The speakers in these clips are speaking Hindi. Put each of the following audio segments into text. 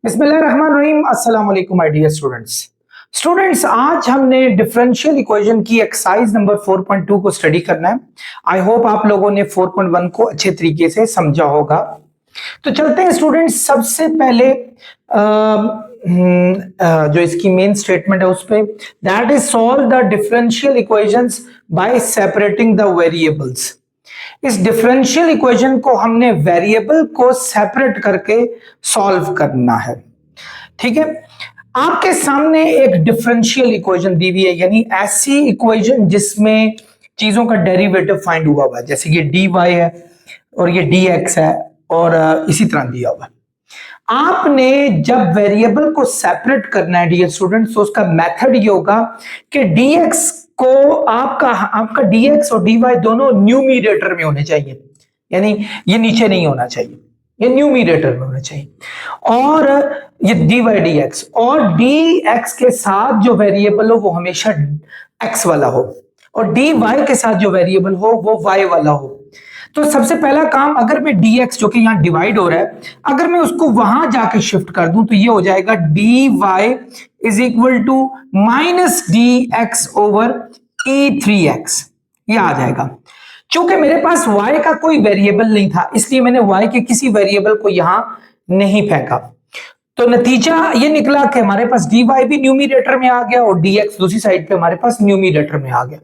बिस्मिल्लाहिर्रहमानिर्रहीम। अस्सलाम वालेकुम माय डियर स्टूडेंट्स, आज हमने डिफरेंशियल इक्वेशन की एक्सरसाइज नंबर 4.2 को स्टडी करना है। आई होप आप लोगों ने 4.1 को अच्छे तरीके से समझा होगा। तो चलते हैं स्टूडेंट्स, सबसे पहले जो इसकी मेन स्टेटमेंट है उस पे, that is solve the differential equations bye separating the variables. इस डिफरेंशियल इक्वेशन को हमने वेरिएबल को सेपरेट करके सॉल्व करना है। ठीक है, आपके सामने एक डिफरेंशियल इक्वेशन दी हुई है, यानी ऐसी इक्वेशन जिसमें चीजों का डेरिवेटिव फाइंड हुआ हुआ है, जैसे ये dy है और ये dx है और इसी तरह दिया हुआ है। आपने जब वेरिएबल को सेपरेट करना है डियर स्टूडेंट्स, तो उसका मेथड ये होगा कि dx को आपका dx और dy दोनों न्यूमरेटर में होने चाहिए, यानी ये नीचे नहीं होना चाहिए, ये न्यूमरेटर में होना चाहिए। और ये dy dx और dx के साथ जो वेरिएबल हो वो हमेशा x वाला हो और dy के साथ जो वेरिएबल हो वो y वाला हो। तो सबसे पहला काम, अगर मैं dx जो कि यहां डिवाइड हो रहा है, अगर मैं उसको वहां जाके शिफ्ट कर दूं तो ये हो जाएगा dy is equal to minus dx over e3x, ये आ जाएगा। चूंकि मेरे पास y का कोई वेरिएबल नहीं था, इसलिए मैंने y के किसी वेरिएबल को यहां नहीं फेंका, तो नतीजा ये निकला कि हमारे पास dy भी न्यूमरेटर में आ गया और dx दूसरी साइड पे हमारे पास न्यूमरेटर में आ गया।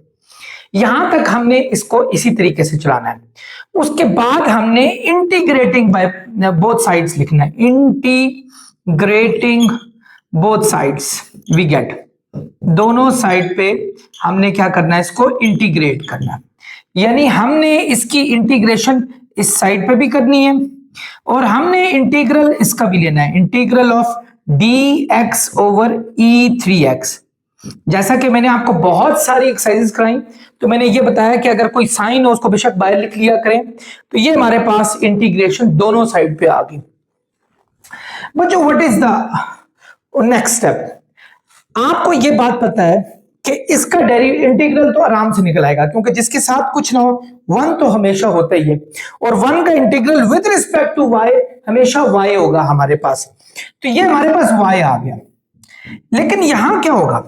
यहां तक हमने इसको इसी तरीके से चलाना है। उसके बाद हमने इंटीग्रेटिंग बाय बोथ साइड्स लिखना है, integrating both sides we get, दोनों साइड पे हमने क्या करना है, इसको इंटीग्रेट करना है, यानी हमने इसकी इंटीग्रेशन इस साइड पे भी करनी है और हमने इंटीग्रल इसका भी लेना है, integral of dx over e3x। जैसा कि मैंने आपको बहुत सारी एक्सरसाइजेस कराई, तो मैंने ये बताया कि अगर कोई साइन हो उसको बेशक बाहर लिख लिया करें, तो ये हमारे पास इंटीग्रेशन दोनों साइड पे आ गई। बच्चों, what is the next step? आपको ये बात पता है कि इसका इंटीग्रल तो आराम से निकल आएगा, क्योंकि जिसके साथ कुछ ना हो वन तो हमेशा होता ही है, और वन का integral with respect to y हमेशा y होगा हमारे पास। तो ये हमारे पास y आ गया। लेकिन यहां क्या होगा,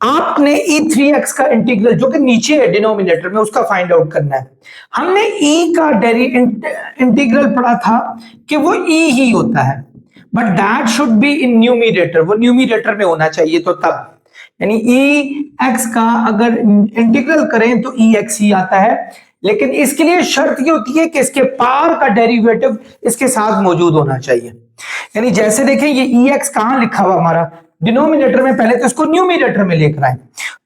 आपने e3x का इंटीग्रल जो कि नीचे है डिनोमिनेटर में, उसका फाइंड आउट करना है। हमने e का इंटीग्रल पढ़ा था कि वो e ही होता है, but that should be in numerator, वो न्यूमरेटर में होना चाहिए। तो तब यानी ex का अगर इंटीग्रल करें तो ex ही आता है, लेकिन इसके लिए शर्त ये होती है कि इसके पार का डेरिवेटिव इसके साथ मौजूद होना चाहिए। यानी जैसे देखें, ये ex कहां लिखा हुआ हमारा डिनोमिनेटर में, पहले तो इसको न्यूमरेटर में लेकर आए।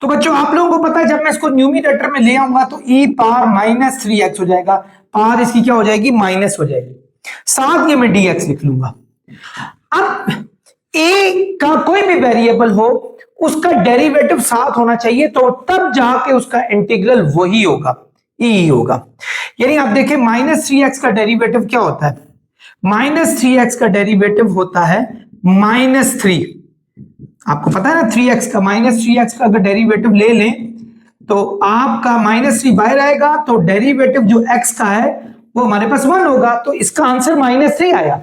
तो बच्चों, आप लोगों को पता है जब मैं इसको न्यूमरेटर में ले आऊंगा तो e पावर माइनस 3x हो जाएगा, पावर इसकी क्या हो जाएगी, माइनस हो जाएगी, साथ ये मैं dx लिख लूंगा। अब a का कोई भी वेरिएबल हो उसका डेरिवेटिव साथ होना चाहिए, तो तब जाके उसका इंटीग्रल वही होगा, e ही होगा। यानी आप देखें, माइनस 3x का डेरिवेटिव क्या होता है, माइनस 3x का डेरिवेटिव होता है -3। आपको पता है ना, 3x का, माइनस 3x का अगर डेरिवेटिव ले लें तो आपका -3 बाहर आएगा, तो डेरिवेटिव जो x का है वो हमारे पास 1 होगा, तो इसका आंसर -3 आया।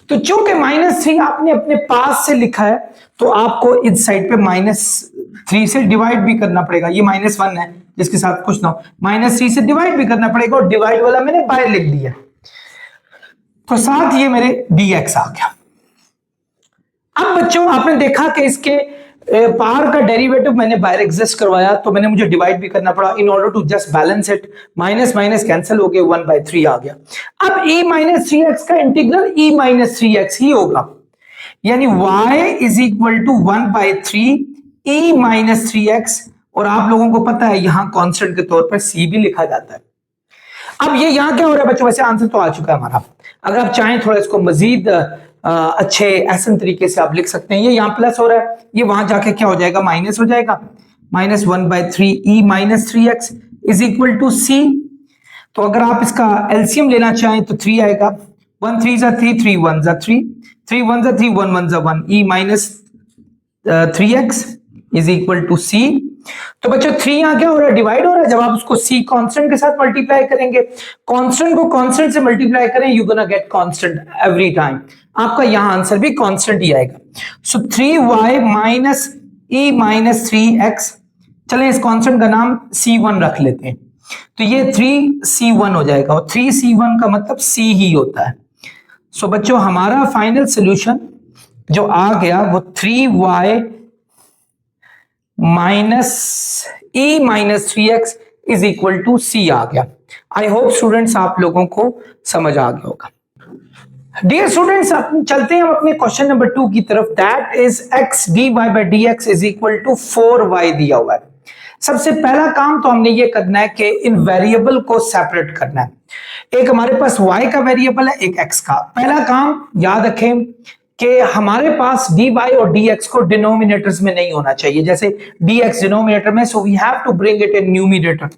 तो चूंकि -3 आपने अपने पास से लिखा है, तो आपको इस साइड पे -3 से डिवाइड भी करना पड़ेगा। ये -1 है जिसके साथ कुछ ना हो, -3 से डिवाइड भी करना पड़ेगा, और डिवाइड वाला मैंने बाहर लिख दिया, तो साथ ये मेरे dx आ गया। अब बच्चों, आपने देखा कि इसके पावर का डेरिवेटिव मैंने बाहर एग्जिस्ट करवाया, तो मैंने मुझे डिवाइड भी करना पड़ा in order to just balance it. Minus minus cancel हो गए, 1/3 आ गया। अब e-3x का इंटीग्रल e-3x ही होगा, यानी y is equal to 1/3 e-3x, और आप लोगों को पता है यहां कांस्टेंट के तौर पर c भी लिखा जाता है। अब ये यहां क्या हो रहा है बच्चों, वैसे आंसर तो आ चुका है हमारा। अगर आप चाहें थोड़ा इसको मजीद अच्छे ऐसे तरीके से आप लिख सकते हैं, ये यहाँ प्लस हो रहा है, ये वहां जाके क्या हो जाएगा, माइनस हो जाएगा, -1/3 e-3x is equal to c। तो अगर आप इसका एलसीएम लेना चाहें तो 3 आएगा, 1 3 जा 3, 3 1 जा 3, 3 1 जा 3, 1 1 जा 1, e-3x is equal to c। तो बच्चों 3 यहां क्या हो रहा है, डिवाइड हो रहा है। जब आप उसको c कांस्टेंट के साथ मल्टीप्लाई करेंगे, कांस्टेंट को कांस्टेंट से मल्टीप्लाई करें, you gonna get constant every time. आपका यहां आंसर भी कांस्टेंट ही आएगा। सो 3y minus e minus 3x, चलें इस कांस्टेंट का नाम c1 रख लेते हैं, तो ये 3c1 हो जाएगा, और 3c1 का मतलब c ही होता है। सो बच्चों हमारा फाइनल सोल्यूशन जो आ गया वो 3y minus e minus 3x is equal to c आ गया। आई होप स्टूडेंट्स आप लोगों को समझ आ गया होगा। डियर स्टूडेंट्स चलते हैं हम अपने क्वेश्चन नंबर 2 की तरफ, that is x dy by dx is equal to 4y दिया हुआ है। सबसे पहला काम तो हमने ये करना है कि इन वेरिएबल को सेपरेट करना है। एक हमारे पास y का वेरिएबल है, एक x का। पहला काम याद रखें कि हमारे पास dy और dx को डिनोमिनेटर्स में नहीं होना चाहिए, जैसे dx डिनोमिनेटर में, so we have to bring it in numerator.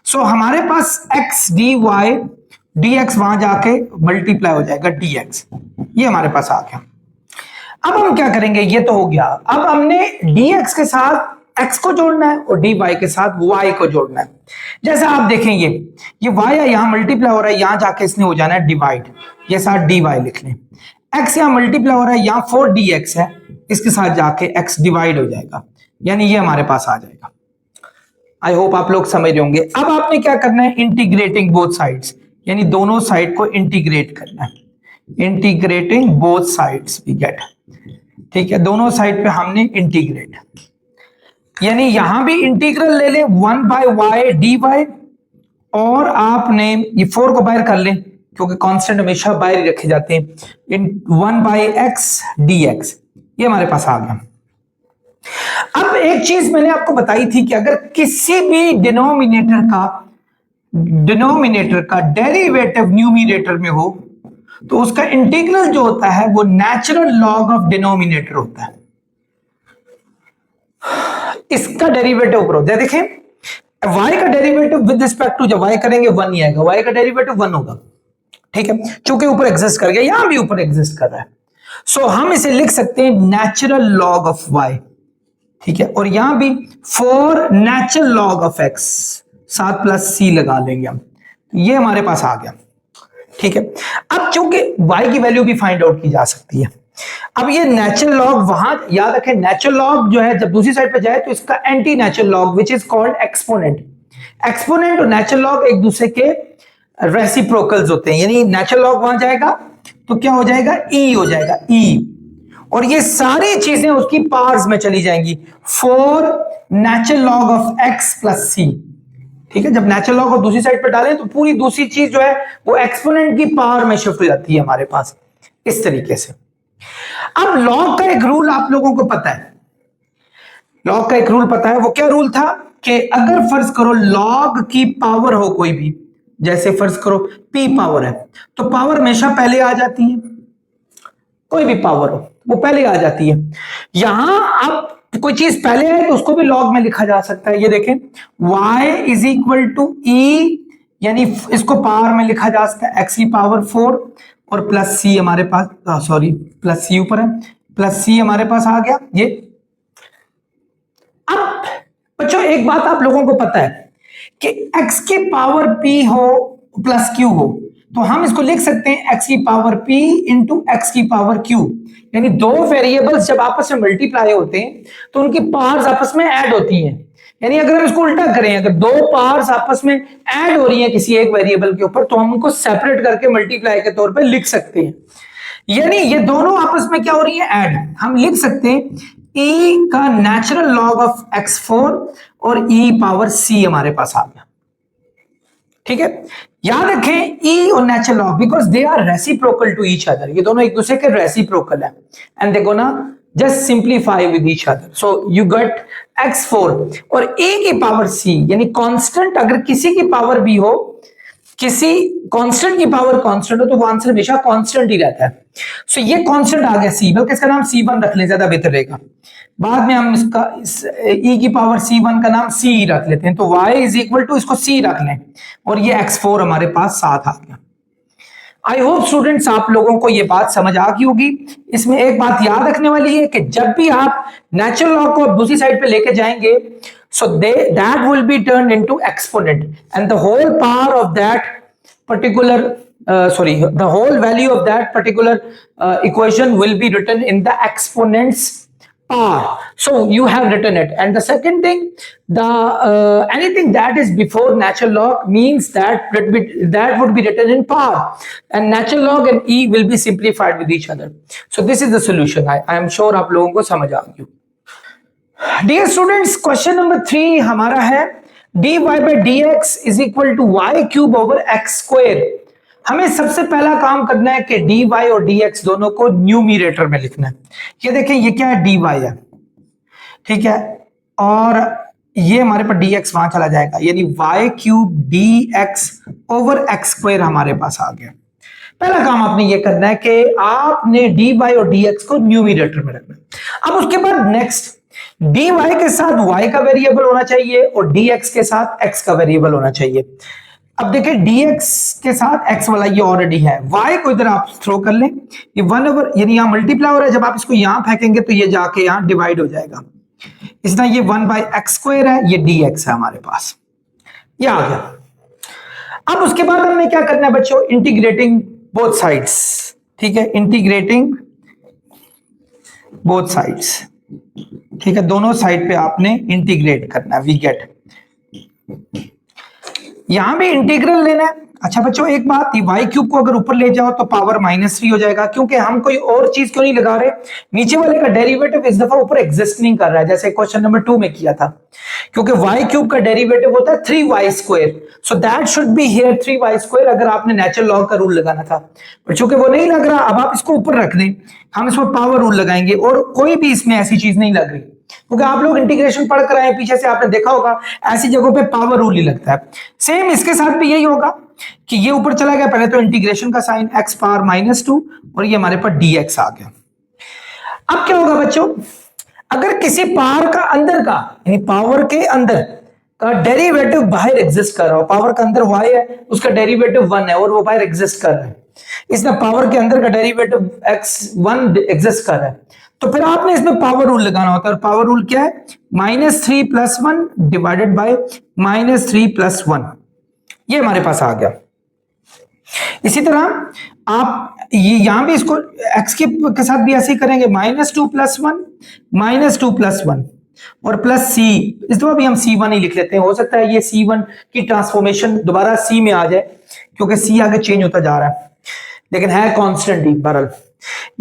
So हमारे पास x dy dx वहां जाके मल्टीप्लाई हो जाएगा dx, ये हमारे पास आ गया। अब हम क्या करेंगे, ये तो हो गया। अब हमने dx के साथ x को जोड़ना है और dy के साथ y को जोड़ना है। जैसे आप देखें ये y है, यहां मल्टीप्लाई हो रहा है, यहां जाके इसने हो जाना है डिवाइड, ये साथ dy लिख लें। x यहां मल्टीप्लाई हो रहा है, यहां 4dx है, इसके साथ जाके x डिवाइड हो जाएगा, यानी ये हमारे पास आ जाएगा। आई होप आप लोग समझ रहे होंगे। अब आपने क्या करना है, इंटीग्रेटिंग बोथ साइड्स, यानी दोनों साइड को इंटीग्रेट करना है। Integrating both sides we get, ठीक है, दोनों साइड पे हमने इंटीग्रेट, यानी यहां भी इंटीग्रल ले लें 1 बाय y dy, और आपने ये 4 को बाहर कर लें क्योंकि कांस्टेंट हमेशा बाहर ही रखे जाते हैं, इन 1 बाय x dx, ये हमारे पास आ गया। अब एक चीज मैंने आपको बताई थी कि अगर किसी भी डिनोमिनेटर का डेरिवेटिव न्यूमिनेटर में हो तो उसका इंटीग्रल जो होता है वो नेचुरल लॉग ऑफ डिनोमिनेटर होता है। इसका डेरिवेटिव ऊपर होता है, देखें y का डेरिवेटिव विद रिस्पेक्ट टू जब y करेंगे 1 ही आएगा, y का डेरिवेटिव 1 होगा, ठीक है, चूंकि ऊपर एग्जिस्ट कर गया, यहां भी ऊपर एग्जिस्ट कर रहा है। सो हम इसे लिख सकते हैं नेचुरल लॉग ऑफ y, ठीक है, और यहां भी 4 नेचुरल लॉग ऑफ x, साथ प्लस c लगा लेंगे हम, तो ये हमारे पास आ गया, ठीक है। अब चूंकि y की वैल्यू भी फाइंड आउट की जा सकती है, अब ये नेचुरल लॉग वहां याद रखें, नेचुरल लॉग जो है जब दूसरी साइड पे जाए तो इसका anti natural log which is called exponent. Exponent और नेचुरल लॉग एक दूसरे के रेसिप्रोकल्स होते हैं, यानी नेचुरल लॉग वहां जाएगा तो क्या हो जाएगा, e हो जाएगा, e, और ये सारी चीजें उसकी पावर्स में चली जाएंगी, 4 natural log of x plus c, ठीक है। जब नेचुरल लॉग को दूसरी साइड पर डालें तो पूरी दूसरी चीज जो है वो एक्सपोनेंट की पावर में शिफ्ट हो जाती है हमारे पास, इस तरीके से। अब लॉग का एक रूल आप लोगों को पता है, लॉग का एक रूल पता है, वो क्या रूल था कि अगर फर्ज करो लॉग की पावर हो कोई भी, जैसे फर्ज करो p पावर है तो पावर हमेशा पहले आ जाती है, कोई भी पावर हो वो पहले आ जाती है। यहां अब कोई चीज पहले है तो उसको भी लॉग में लिखा जा सकता है, ये देखें y is equal to e, यानी इसको पावर में लिखा जा सकता है x की पावर 4 और प्लस c हमारे पास, सॉरी प्लस c ऊपर है, प्लस c हमारे पास आ गया ये। अब बच्चों एक बात आप लोगों को पता है कि x की पावर p हो प्लस q हो तो हम इसको लिख सकते हैं x की पावर p इंटू x की पावर q, यानी दो वेरिएबल्स जब आपस में मल्टीप्लाई होते हैं तो उनकी पावर्स आपस में ऐड होती हैं। यानी अगर हम इसको उल्टा करें, अगर दो पावर्स आपस में ऐड हो रही हैं किसी एक वेरिएबल के ऊपर तो हम उनको सेपरेट करके मल्टीप्लाई के तौर पे लिख सकते हैं, यानी ये दोनों आपस में क्या हो रही है, ऐड। हम लिख सकते हैं e का नेचुरल लॉग ऑफ x4 और e पावर c हमारे पास आ गया, ठीक है। याद रखें e और natural log because they are reciprocal to each other, ये दोनों एक दूसरे के रेसिप्रोकल है, and they gonna just simplify with each other, so you get x4 और a की पावर c, यानी कांस्टेंट अगर किसी की पावर भी हो, किसी कांस्टेंट की पावर कांस्टेंट हो तो वो आंसर हमेशा कांस्टेंट ही रहता है। सो ये कांस्टेंट आ गया c, बल्कि इसका नाम c1 रख ले, ज्यादा बेहतर रहेगा, बाद में हम इसका e की पावर c1 का नाम c रख लेते हैं, तो y इज इक्वल टू इसको c रख लें और ये x4 हमारे पास साथ आ गया। आई होप स्टूडेंट्स आप लोगों को ये बात समझ आ गई होगी। इसमें एक बात याद रखने वाली है कि जब भी आप नेचुरल लॉग को दूसरी साइड पे लेके जाएंगे so that will be turned into exponent and the whole power of that particular sorry, the whole value of that particular equation will be written in the exponent's power. So you have written it. And the second thing, the anything that is before natural log means that would be written in power, and natural log and e will be simplified with each other. So this is the solution. I am sure आप लोगों को समझ आ गई. Dear students, question number 3 हमारा है dy by dx is equal to y cube over x square. हमें सबसे पहला काम करना है कि dy और dx दोनों को न्यूमरेटर में लिखना है. ये देखें, ये क्या है, dy है, ठीक है, और ये हमारे पास dx वहां चला जाएगा, यानी y cube dx over x square हमारे पास आ गया. पहला काम आपने ये करना है कि आपने dy और dx को न्यूमरेटर में रखना. अब उसके बाद नेक्स्ट, dy के साथ y का वेरिएबल होना चाहिए और dx के साथ x का वेरिएबल होना चाहिए. अब देखिए, dx के साथ x वाला ये ऑलरेडी है, y को इधर आप थ्रो कर लें, ये 1/, यानी यहां मल्टीप्लाई हो रहा है, जब आप इसको यहां फेंकेंगे तो ये जाके यहां डिवाइड हो जाएगा. इसलिए ये 1/x स्क्वायर है, ये dx है हमारे पास, ये आ गया. अब उसके बाद हमें क्या करना है बच्चों, इंटीग्रेटिंग बोथ साइड्स. ठीक है, इंटीग्रेटिंग बोथ साइड्स, ठीक है, दोनों साइड पे आपने इंटीग्रेट करना है. वी गेट, यहां भी इंटीग्रल लेना है. अच्छा बच्चों, एक बात, y क्यूब को अगर ऊपर ले जाओ तो पावर -3 हो जाएगा, क्योंकि हम कोई और चीज क्यों नहीं लगा रहे, नीचे वाले का डेरिवेटिव इस दफा ऊपर एग्जिस्ट नहीं कर रहा है, जैसे क्वेश्चन नंबर 2 में किया था, क्योंकि y क्यूब का डेरिवेटिव होता है 3y square, so that should be here 3y square, अगर आपने नेचुरल लॉग का रूल लगाना था. पर चूंकि वो नहीं लग रहा, अब आप इसको ऊपर रख दें, हम इसमें पावर रूल लगाएंगे, और कोई भी इसमें ऐसी चीज नहीं लग रही, क्योंकि आप लोग इंटीग्रेशन पढ़ कर आए पीछे से, आपने देखा होगा ऐसी जगहों पे पावर रूल ही लगता है. सेम इसके साथ भी यही होगा कि ये ऊपर चला गया, पहले तो इंटीग्रेशन का साइन x पावर -2 और ये हमारे पास dx आ गया. अब क्या होगा बच्चों, अगर किसी पावर का अंदर का, यानी पावर के अंदर का डेरिवेटिव बाहर एग्जिस्ट कर रहा हो, पावर का अंदर y है, उसका डेरिवेटिव 1 है और वो बाहर एग्जिस्ट कर रहा है, इसमें पावर के अंदर का डेरिवेटिव x1 एग्जिस्ट कर रहा है, तो फिर आपने इसमें पावर रूल लगाना होता है. और पावर रूल क्या है, -3 + 1 डिवाइडेड बाय -3 + 1, ये हमारे पास आ गया. इसी तरह आप ये यहां भी इसको x के साथ भी ऐसे ही करेंगे, -2 + 1 -2 + 1 और प्लस c, इस दफा भी हम c1 ही लिख लेते हैं, हो सकता है ये c1 की ट्रांसफॉर्मेशन दोबारा c में आ जाए, क्योंकि c आगे चेंज होता जा रहा है, लेकिन है कांस्टेंट ही. बहरहाल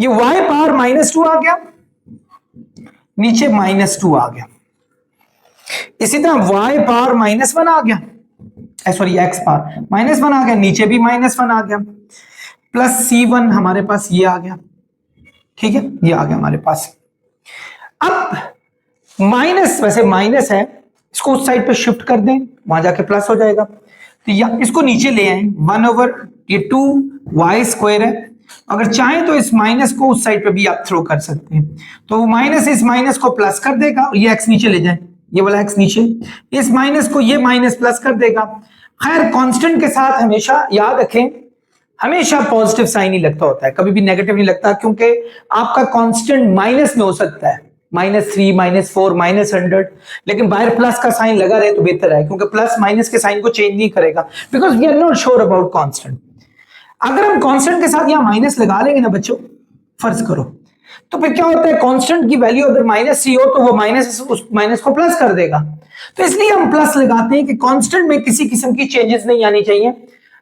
ये y पावर -2 आ गया, नीचे -2 आ गया. इसी तरह y पावर -1 आ गया, सॉरी x पावर -1 आ गया, नीचे भी -1 आ गया, प्लस c1 हमारे पास ये आ गया. ठीक है, ये आ गया हमारे पास. अब माइनस, वैसे माइनस है, इसको उस साइड पे शिफ्ट कर दें, वहां जाके प्लस हो जाएगा, तो या इसको नीचे ले आए, 1/, ये 2y स्क्वायर है. अगर चाहें तो इस माइनस को उस साइड पे भी आप थ्रो कर सकते हैं, तो माइनस इस माइनस को प्लस कर देगा, और ये x नीचे ले जाए, ये वाला x नीचे, इस माइनस को ये माइनस प्लस कर देगा. खैर कांस्टेंट के साथ हमेशा याद रखें, हमेशा पॉजिटिव साइन ही लगता होता है, कभी भी नेगेटिव नहीं लगता, क्योंकि आपका कांस्टेंट माइनस में हो सकता है, -3 -4 -100, लेकिन बाहर प्लस का साइन लगा रहे तो बेहतर है, क्योंकि प्लस माइनस के साइन को चेंज नहीं करेगा, because we are not sure about constant. अगर हम कांस्टेंट के साथ यहां माइनस लगा लेंगे ना बच्चों, फर्ज करो, तो फिर क्या होता है, कांस्टेंट की वैल्यू अगर -3 हो तो वो माइनस उस माइनस को प्लस कर देगा, तो इसलिए हम प्लस लगाते हैं कि कांस्टेंट में किसी किस्म की चेंजेस नहीं आनी चाहिए,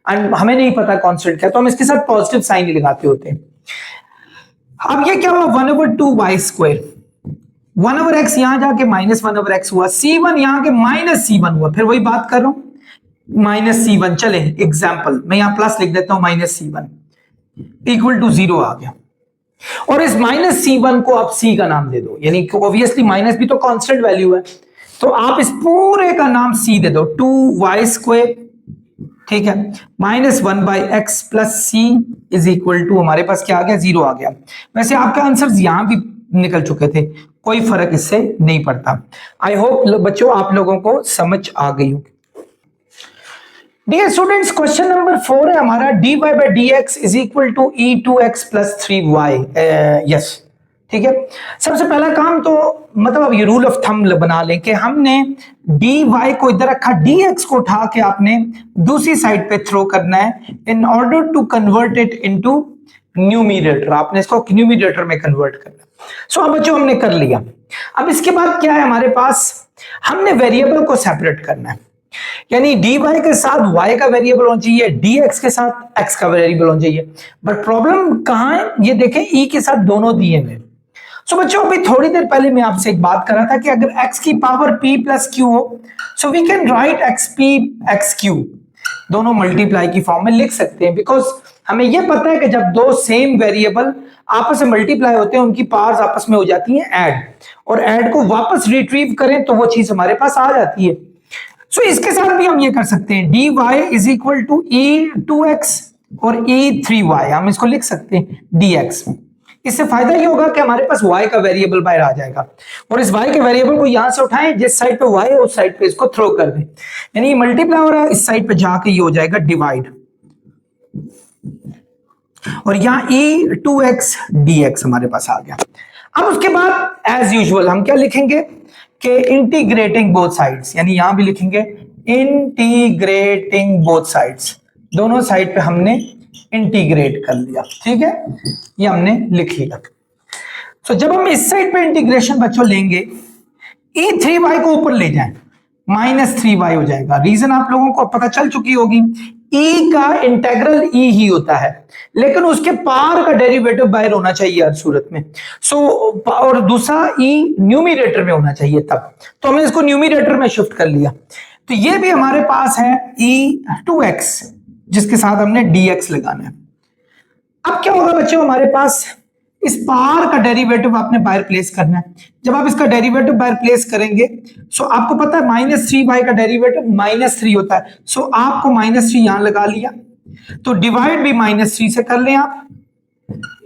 एंड हमें नहीं पता कांस्टेंट क्या, तो हम इसके साथ पॉजिटिव साइन ही लगाते होते हैं. अब ये क्या हुआ, 1/2y स्क्वायर, 1/x यहां जाके -1/x हुआ, c1 यहां के -c1 हुआ, फिर वही बात कर रहा हूं, -c1. चले एग्जाम्पल, मैं यहां प्लस लिख देता हूं, -c1 = 0 आ गया, और इस -c1 को आप c का नाम दे दो, यानी ऑब्वियसली माइनस भी तो कांस्टेंट वैल्यू है, तो आप इस पूरे का नाम c दे दो, 2y स्क्वायर, ठीक है, -1/x + c = हमारे पास क्या आ गया, 0 आ गया. वैसे आपका आंसर यहां भी निकल चुके थे, कोई फर्क इससे नहीं पड़ता. आई होप बच्चों आप लोगों को समझ आ गई होगी. डियर स्टूडेंट्स, क्वेश्चन नंबर 4 है हमारा, dy by dx is equal to e2x plus 3y. Yes, ठीक है, सबसे पहला काम तो मतलब अब ये रूल ऑफ थंब बना लें कि हमने डी वाई को इधर रखा, डी एक्स को उठा के आपने दूसरी साइड पे थ्रो करना है in order to convert it into numerator. आपने इसको न्यूमिरेटर में कन्वर्ट करना। सो अब बच्चों हमने कर लिया। अब इसके बाद क्या है हमारे पास, हमने वेरिएबल को सेपरेट करना है, यानी डी वाई के साथ वाई का वेरिएबल होना चाहिए, डी एक्स के साथ एक्स का वेरिएबल होना चाहिए। बट प्रॉब्लम कहां है, ये देखें ई के साथ दोनों दिए हुए। सो बच्चों अभी थोड़ी देर पहले मैं आपसे एक बात कर रहा था कि अगर x की पावर p प्लस क्यू हो, so we can write xp xq, दोनों मल्टीप्लाई की फॉर्म में लिख सकते हैं, बिकॉज हमें यह पता है कि जब दो सेम वेरिएबल आपस में मल्टीप्लाई होते हैं उनकी पावर्स आपस में हो जाती हैं ऐड, और ऐड को वापस रिट्रीव करें तो वो चीज हमारे पास आ जाती है। सो इसके साथ भी हम ये कर सकते हैं, dy is equal to e2x और e3y, हम इसको लिख सकते हैं dx। इससे फायदा ये होगा कि हमारे पास y का वेरिएबल बाहर आ जाएगा, और इस y के वेरिएबल को यहां से उठाएं, जिस साइड पे y है उस साइड पे इसको थ्रो कर दें, यानी मल्टीप्लाई हो रहा है, इस साइड पे जाके ये हो जाएगा डिवाइड, और यहां e2x dx हमारे पास आ गया। अब उसके बाद एज यूजुअल हम क्या लिखेंगे कि इंटीग्रेटिंग बोथ साइड्स, यानी यहां भी लिखेंगे इंटीग्रेटिंग बोथ साइड्स, दोनों साइड पे हमने इंटीग्रेट कर लिया। ठीक है, ये हमने लिख लिया। तो जब हम इस साइड पे इंटीग्रेशन बच्चों लेंगे, e3y को ऊपर ले जाएं, -3y हो जाएगा। रीजन आप लोगों को पता चल चुकी होगी, e का इंटेग्रल e ही होता है, लेकिन उसके पार का डेरिवेटिव बाहर होना चाहिए हर सूरत में। और दूसरा e न्यूमिरेटर में होना चाहिए तब, तो हमने इसको न्यूमिरेटर में शिफ्ट कर लिया। तो ये भी हमारे पास है e2x, जिसके साथ हमने dx लगाना है। अब क्या होगा बच्चों, हमारे पास इस पार का डेरिवेटिव आपने बाहर प्लेस करना है। जब आप इसका डेरिवेटिव बाहर प्लेस करेंगे, सो आपको पता है -3y का डेरिवेटिव -3 होता है, सो आपको -3 यहां लगा लिया, तो डिवाइड भी -3 से कर लें आप,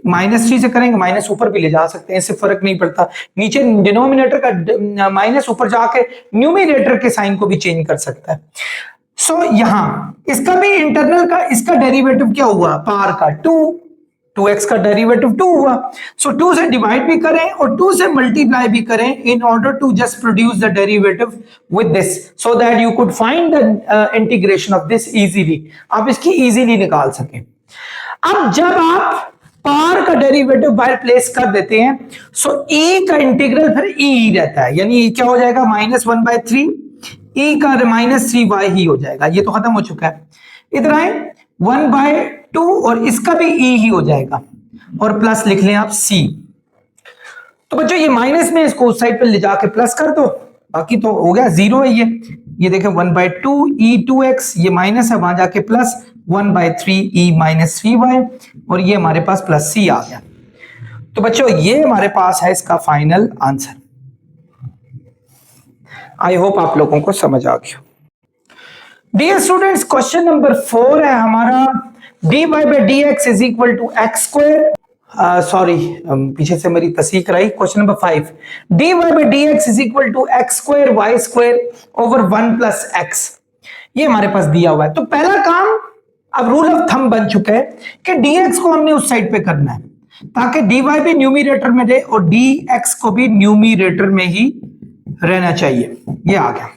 -3 से करेंगे, माइनस ऊपर भी ले जा सकते हैं, इससे फर्क नहीं पड़ता, नीचे डिनोमिनेटर का माइनस ऊपर जाके न्यूमिनेटर के साइन को भी चेंज कर सकता है। सो यहां इसका भी इंटरनल का इसका डेरिवेटिव क्या हुआ, पार का 2x का डेरिवेटिव 2 हुआ। सो 2 से डिवाइड भी करें और 2 से मल्टीप्लाई भी करें in order to just produce the derivative with this, so that you could find the integration of this easily, आप इसकी इजीली निकाल सकें। अब जब आप पार का डेरिवेटिव बाहर प्लेस कर देते हैं, सो e का इंटीग्रल फिर e ही रहता है, यानी क्या हो जाएगा -1/3, e का -3y ही हो जाएगा, ये तो खत्म हो चुका है। इधर आए 1/2 और इसका भी e ही हो जाएगा, और प्लस लिख लें आप c। तो बच्चों ये माइनस में इसको उस साइड पे ले जाके प्लस कर दो, बाकी तो हो गया, 0 है ये देखें 1/2 e2x, ये माइनस है, वहां जाके प्लस 1/3 e -3y, और ये हमारे पास प्लस c आ गया। तो बच्चों ये हमारे पास है इसका फाइनल आंसर। आई होप आप लोगों को समझ आ गया। डियर स्टूडेंट्स, क्वेश्चन नंबर 4 है हमारा, dy/dx is equal to x square, sorry पीछे से मेरी तस्वीर कराई। Question number 5, dy/dx is equal to x square y square over 1 + x, ये हमारे पास दिया हुआ है। तो पहला काम, अब रूल ऑफ थंब बन चुका है कि dx को हमने उस साइड पे करना है, ताकि dy भी न्यूमिरेटर में रहे और dx को भी न्यूमिरेटर में ही रहना चाहिए, ये आ गया।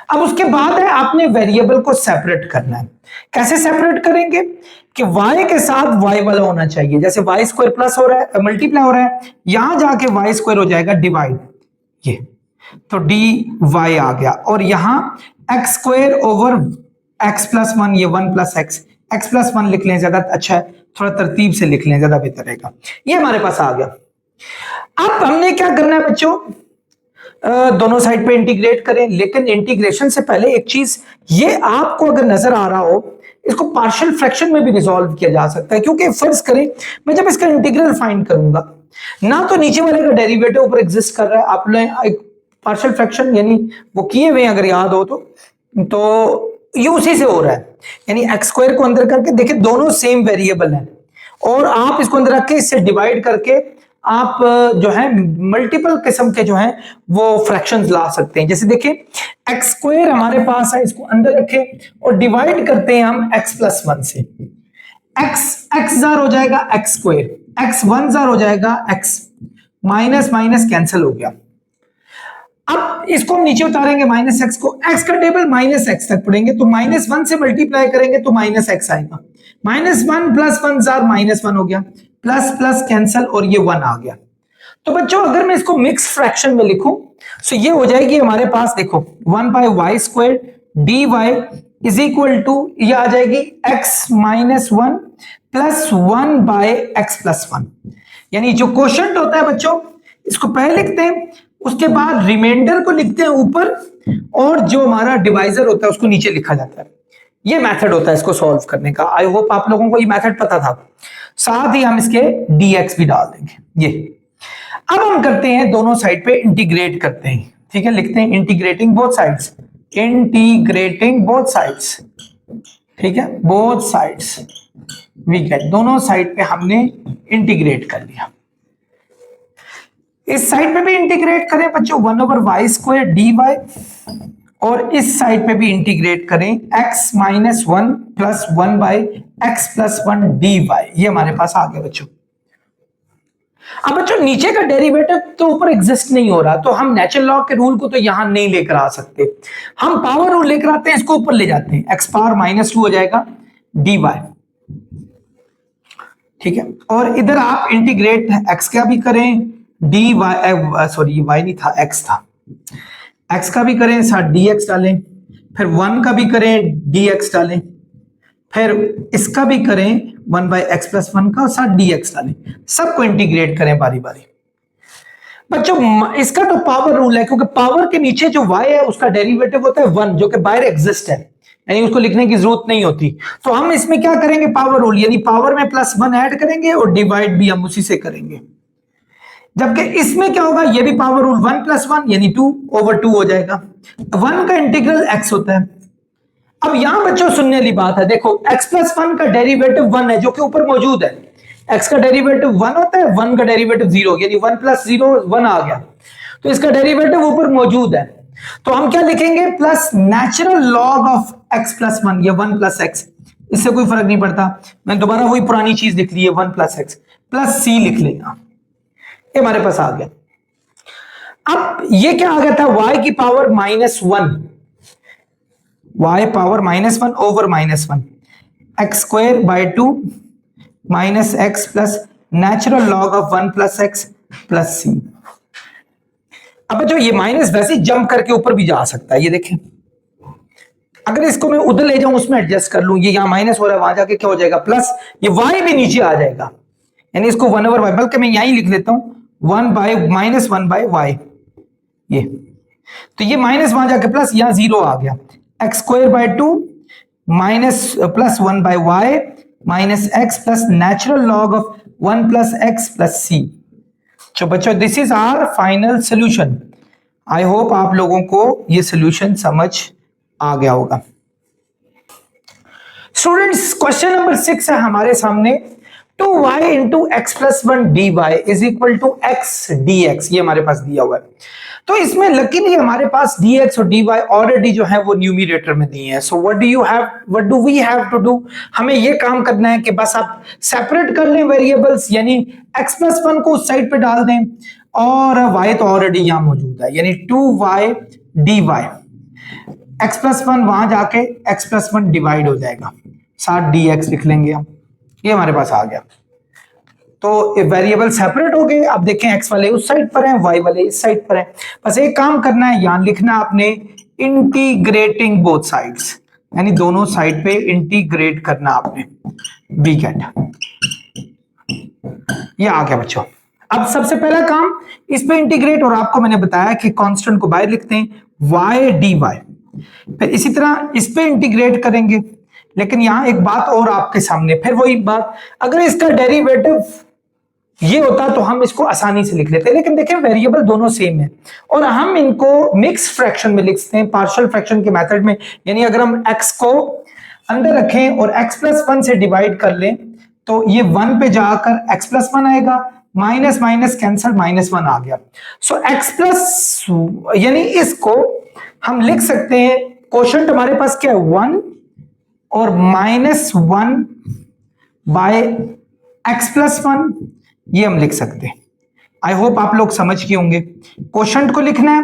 अब उसके बाद है आपने वेरिएबल को सेपरेट करना है। कैसे सेपरेट करेंगे कि y के साथ y वाला होना चाहिए, जैसे y स्क्वायर प्लस हो रहा है, मल्टीप्लाई हो रहा है, यहां जाके y स्क्वायर हो जाएगा डिवाइड, ये तो dy आ गया, और यहां x स्क्वायर ओवर x + 1, ये 1 + x, x + 1 लिख लें, ज्यादा अच्छा है, थोड़ा तरतीब से लिख लें, ज्यादा बेहतर रहेगा। ये हमारे पास आ गया। अब हमने क्या करना है बच्चों, दोनों साइड पे इंटीग्रेट करें, लेकिन इंटीग्रेशन से पहले एक चीज, ये आपको अगर नजर आ रहा हो, इसको पार्शियल फ्रैक्शन में भी रिजॉल्व किया जा सकता है, क्योंकि फर्ज करें मैं जब इसका इंटीग्रल फाइंड करूंगा ना, तो नीचे वाले का डेरिवेटिव ऊपर एग्जिस्ट कर रहा है, आपने एक पार्शियल फ्रैक्शन यानी वो किए हुए अगर याद हो तो ये उसी से हो रहा है, यानी एक्स स्क्वायर को अंदर करके देखिए दोनों सेम वेरिएबल हैं, और आप इसको अंदर रख के इससे डिवाइड करके आप जो है मल्टीपल किस्म के जो है वो फ्रैक्शंस ला सकते हैं। जैसे देखिए एक्स स्क्वायर हमारे पास है, इसको अंदर रखें और डिवाइड करते हैं हम x + 1 से, x जार हो जाएगा x स्क्वायर, x 1 जार हो जाएगा x, माइनस माइनस कैंसिल हो गया। अब इसको हम नीचे उतारेंगे माइनस एक्स को, एक्स का टेबल माइनस एक्स तक पढ़ेंगे तो -1 से मल्टीप्लाई करेंगे तो माइनस एक्स आएगा। -1 + 1 जार -1 हो गया, प्लस प्लस कैंसिल और ये 1 आ गया। तो बच्चों अगर मैं इसको मिक्स फ्रैक्शन में लिखूं तो ये हो जाएगी हमारे पास, देखो 1/y² dy is equal to, ये आ जाएगी x - 1 प्लस 1/x + 1। यानी जो क्वोशंट होता है बच्चों, इसको पहले लिखते हैं, उसके बाद रिमाइंडर को लिखते हैं ऊपर, और जो हमारा डिवाइजर होता है उसको नीचे लिखा जाता है। ये मेथड होता है इसको सॉल्व करने का। आई होप आप लोगों को ये मेथड पता था। साथ ही हम इसके dx भी डाल देंगे। ये अब हम करते हैं, दोनों साइड पे इंटीग्रेट करते हैं। ठीक है, लिखते हैं integrating both sides, integrating both sides. ठीक है, बोथ साइड्स वी गेट, दोनों साइड पे हमने इंटीग्रेट कर लिया। इस साइड पे भी इंटीग्रेट करें बच्चों 1/y² dy, और इस साइड पे भी इंटीग्रेट करें x - 1 प्लस 1/x + 1 dy। ये हमारे पास आ गया बच्चों। अब बच्चों नीचे का डेरिवेटिव तो ऊपर एग्जिस्ट नहीं हो रहा, तो हम नेचुरल लॉग के रूल को तो यहां नहीं लेकर आ सकते, हम पावर रूल लेकर आते हैं, इसको ऊपर ले जाते हैं, x पावर -2 हो जाएगा dy। ठीक है, और इधर आप इंटीग्रेट x का भी करें dy, सॉरी y नहीं था x था, x का भी करें, साथ dx डालें, फिर 1 का भी करें dx डालें, फिर इसका भी करें 1/x + 1 का, और साथ dx डालें, सबको इंटीग्रेट करें बारी बारी। बच्चों इसका तो पावर रूल है, क्योंकि पावर के नीचे जो y है उसका डेरिवेटिव होता है 1, जो कि बाहर एग्जिस्ट है, यानी उसको लिखने की जरूरत नहीं होती। तो हम इसमें क्या करेंगे, पावर रूल, यानी पावर में +1 ऐड करेंगे और डिवाइड भी हम उसी से करेंगे। जबकि इसमें क्या होगा, ये भी पावर रूल 1 + 1 यानी 2/2 हो जाएगा। 1 का इंटीग्रल x होता है। अब यहां बच्चों सुनने वाली बात है, देखो x + 1 का डेरिवेटिव 1 है, जो कि ऊपर मौजूद है। x का डेरिवेटिव 1 होता है, 1 का डेरिवेटिव 0, यानी 1 + 0 1 आ गया, तो इसका डेरिवेटिव ऊपर मौजूद है। तो हम क्या लिखेंगे, plus natural log of x + 1, ये 1 + x, इससे कोई फर्क नहीं पड़ता, मैं दोबारा वही पुरानी चीज लिख ली है 1 + x प्लस c लिख लेगा। ये हमारे पास आ गया। अब ये क्या आ गया था, y की power -1, y power -1 over -1, x² / 2 -x plus natural log of 1 + x plus c। अब जो ये माइनस वैसे जंप करके ऊपर भी जा सकता है, ये देखें, अगर इसको मैं उधर ले जाऊं उसमें एडजस्ट कर लूं, ये यहां माइनस हो रहा है, वहां जाके क्या हो जाएगा प्लस, ये y भी नीचे आ जाएगा, यानी इसको 1/y, बल्कि मैं यहीं लिख लेता हूं 1/y, ये तो ये माइनस वहां जाके प्लस, यहां 0 आ गया, x² / 2 minus plus 1/y minus x plus natural log of 1 + x plus c। तो बच्चों this is our final solution. I hope आप लोगों को ये सोल्यूशन समझ आ गया होगा। स्टूडेंट्स क्वेश्चन नंबर 6 है हमारे सामने, 2y × x + 1 dy is equal to x dx, ये हमारे पास दिया हुआ है। तो इसमें लकीली हमारे पास dx और dy ऑलरेडी जो है वो न्यूमरेटर में दिए हैं। So what do we have to do, हमें ये काम करना है कि बस आप सेपरेट कर लें वेरिएबल्स, यानी x + 1 को उस साइड पे डाल दें, और y तो ऑलरेडी यहां मौजूद है, यानी 2y dy, x + 1 वहां जाके x + 1 डिवाइड हो जाएगा, साथ dx लिख लेंगे हम, ये हमारे पास आ गया। तो वेरिएबल सेपरेट हो गए। अब देखें x वाले उस साइड पर हैं, y वाले इस साइड पर हैं, बस एक काम करना है, यहां लिखना आपने इंटीग्रेटिंग बोथ साइड्स, यानी दोनों साइड पे इंटीग्रेट करना आपने, वी गेट, ये आ गया बच्चों। अब सबसे पहला काम इस पे इंटीग्रेट, और आपको मैंने बताया कि कांस्टेंट को बाहर लिखते हैं y dy, फिर इसी तरह इस पे इंटीग्रेट करेंगे। लेकिन यहां एक बात और आपके सामने, फिर वही बात, अगर इसका डेरिवेटिव ये होता तो हम इसको आसानी से लिख लेते, लेकिन देखें वेरिएबल दोनों सेम है, और हम इनको मिक्स फ्रैक्शन में लिखते हैं, पार्शियल फ्रैक्शन के मेथड में, यानी अगर हम x को अंदर रखें और x + 1 से डिवाइड कर लें, तो ये 1 पे जाकर x + 1 आएगा, माइनस माइनस कैंसल, -1 आ गया। सो x प्लस, यानी इसको हम लिख सकते हैं, क्वोशंट हमारे पास क्या है 1 और -1/x + 1, ये हम लिख सकते हैं, आई होप आप लोग समझ गए होंगे। क्वोशंट को लिखना है,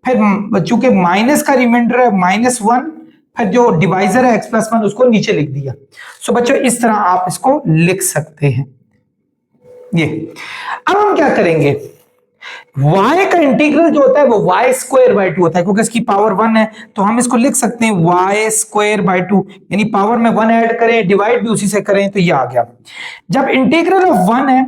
फिर चूंकि माइनस का रिमाइंडर है -1, फिर जो डिवाइजर है x+1 उसको नीचे लिख दिया। सो बच्चों इस तरह आप इसको लिख सकते हैं। ये अब हम क्या करेंगे, y का इंटीग्रल जो होता है वो y² 2 होता है, क्योंकि इसकी पावर 1 है तो हम इसको लिख सकते हैं y² 2, यानी पावर में 1 ऐड करें, डिवाइड भी उसी से करें, तो ये आ गया। जब इंटीग्रल ऑफ 1 है,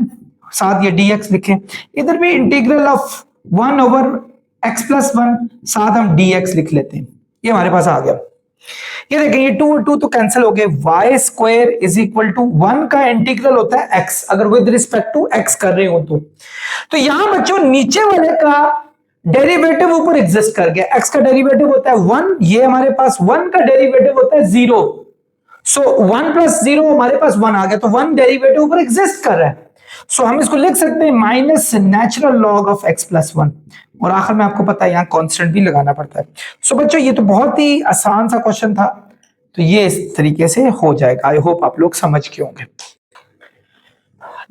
साथ ये dx लिखें, इधर भी इंटीग्रल ऑफ 1/x+1, साथ हम dx लिख लेते हैं, ये हमारे पास आ गया। ये देखें ये 2 और 2 तो कैंसिल हो गए, y² = 1 का इंटीग्रल होता है x, अगर विद रिस्पेक्ट टू x कर रहे हो तो यहां बच्चों नीचे वाले का डेरिवेटिव ऊपर एग्जिस्ट कर गया। x का डेरिवेटिव होता है 1, ये हमारे पास 1 का डेरिवेटिव होता है 0, सो 1 + 0 हमारे पास 1 आ गया, तो 1 डेरिवेटिव ऊपर एग्जिस्ट कर रहा है। सो हम इसको लिख सकते हैं minus natural log of x+1, और आखिर में आपको पता है यहां कांस्टेंट भी लगाना पड़ता है। सो बच्चों ये तो बहुत ही आसान सा क्वेश्चन था, तो ये इस तरीके से हो जाएगा। आई होप आप लोग समझ गए होंगे।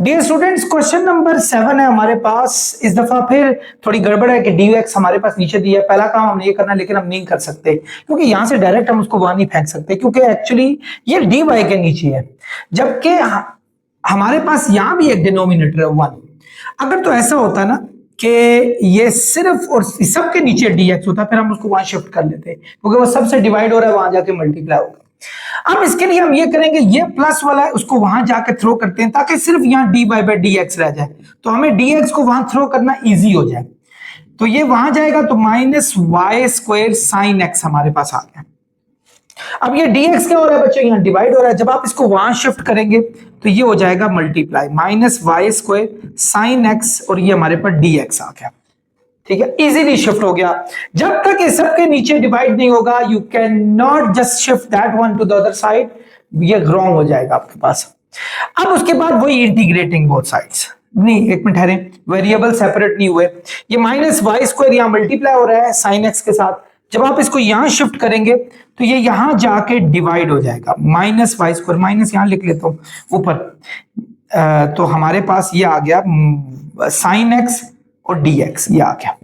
डियर स्टूडेंट्स, क्वेश्चन नंबर 7 है हमारे पास। इस दफा फिर थोड़ी गड़बड़ है कि dx हमारे पास नीचे दिया है। पहला काम हमने ये करना, लेकिन हम नहीं कर सकते क्योंकि यहां से डायरेक्ट हम उसको वहां नहीं फेंक सकते, क्योंकि एक्चुअली ये dy के नीचे है, जबकि हमारे पास यहां भी एक डिनोमिनेटर है 1। अगर तो ऐसा होता ना कि ये सिर्फ और सबके नीचे dx होता, फिर हम उसको वहां शिफ्ट कर लेते, क्योंकि वो सबसे डिवाइड हो रहा है, वहां जाके मल्टीप्लाई होगा। अब इसके लिए हम ये करेंगे, ये प्लस वाला है उसको वहां जाके थ्रो करते हैं, ताकि सिर्फ यहाँ dy/dx रह जाए, तो हमें dx को वहां थ्रो करना इजी हो जाए। तो ये वहां जाएगा तो -y² sin x हमारे पास आ गया। अब ये dx क्या हो रहा है बच्चों, यहाँ डिवाइड हो रहा है, जब आप इसको वहां शिफ्ट करेंगे तो ये हो जाएगा मल्टीप्लाई, -y² sin x, और ये हमारे पास dx आ गया। ठीक है, इजीली शिफ्ट हो गया। जब तक ये सबके नीचे डिवाइड नहीं होगा, you can not just shift that one two the other side, ये रॉन्ग हो जाएगा आपके पास। अब उसके बाद वही इंटीग्रेटिंग बोथ साइड्स, नहीं एक मिनट ठहरे, वेरिएबल सेपरेट नहीं हुए, ये -y² यहां मल्टीप्लाई हो रहा है sin x के साथ, जब आप इसको यहां शिफ्ट करेंगे तो ये यहां जाके डिवाइड हो जाएगा, -y², माइनस यहां लिख लेता हूं ऊपर, तो हमारे पास ये आ गया sin x और dx, ये आ गया।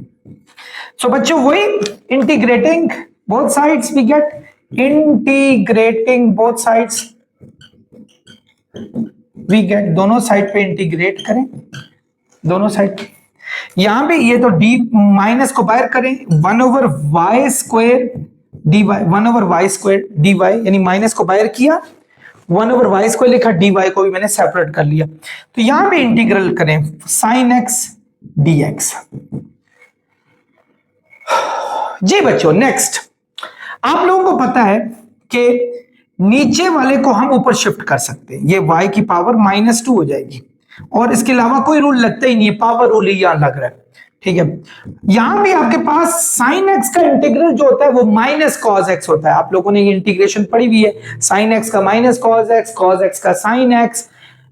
सो बच्चों वही integrating both sides, we get integrating both sides, we get दोनों साइड पे इंटीग्रेट करें, दोनों साइड। यहां पे ये तो d माइनस को बाहर करें, 1/y² dy, 1/y² dy, यानी माइनस को बाहर किया, 1/y² लिखा, dy को भी मैंने सेपरेट कर लिया। तो यहां पे इंटीग्रल करें sin x dx। जी बच्चों, नेक्स्ट आप लोगों को पता है कि नीचे वाले को हम ऊपर शिफ्ट कर सकते हैं, ये y की पावर -2 हो जाएगी, और इसके अलावा कोई रूल लगता ही नहीं है, पावर रूल ही यहां लग रहा है। ठीक है, यहां भी आपके पास sin x का इंटीग्रल जो होता है वो -cos x होता है। आप लोगों ने ये इंटीग्रेशन पढ़ी हुई है, sin x का -cos x का sin x,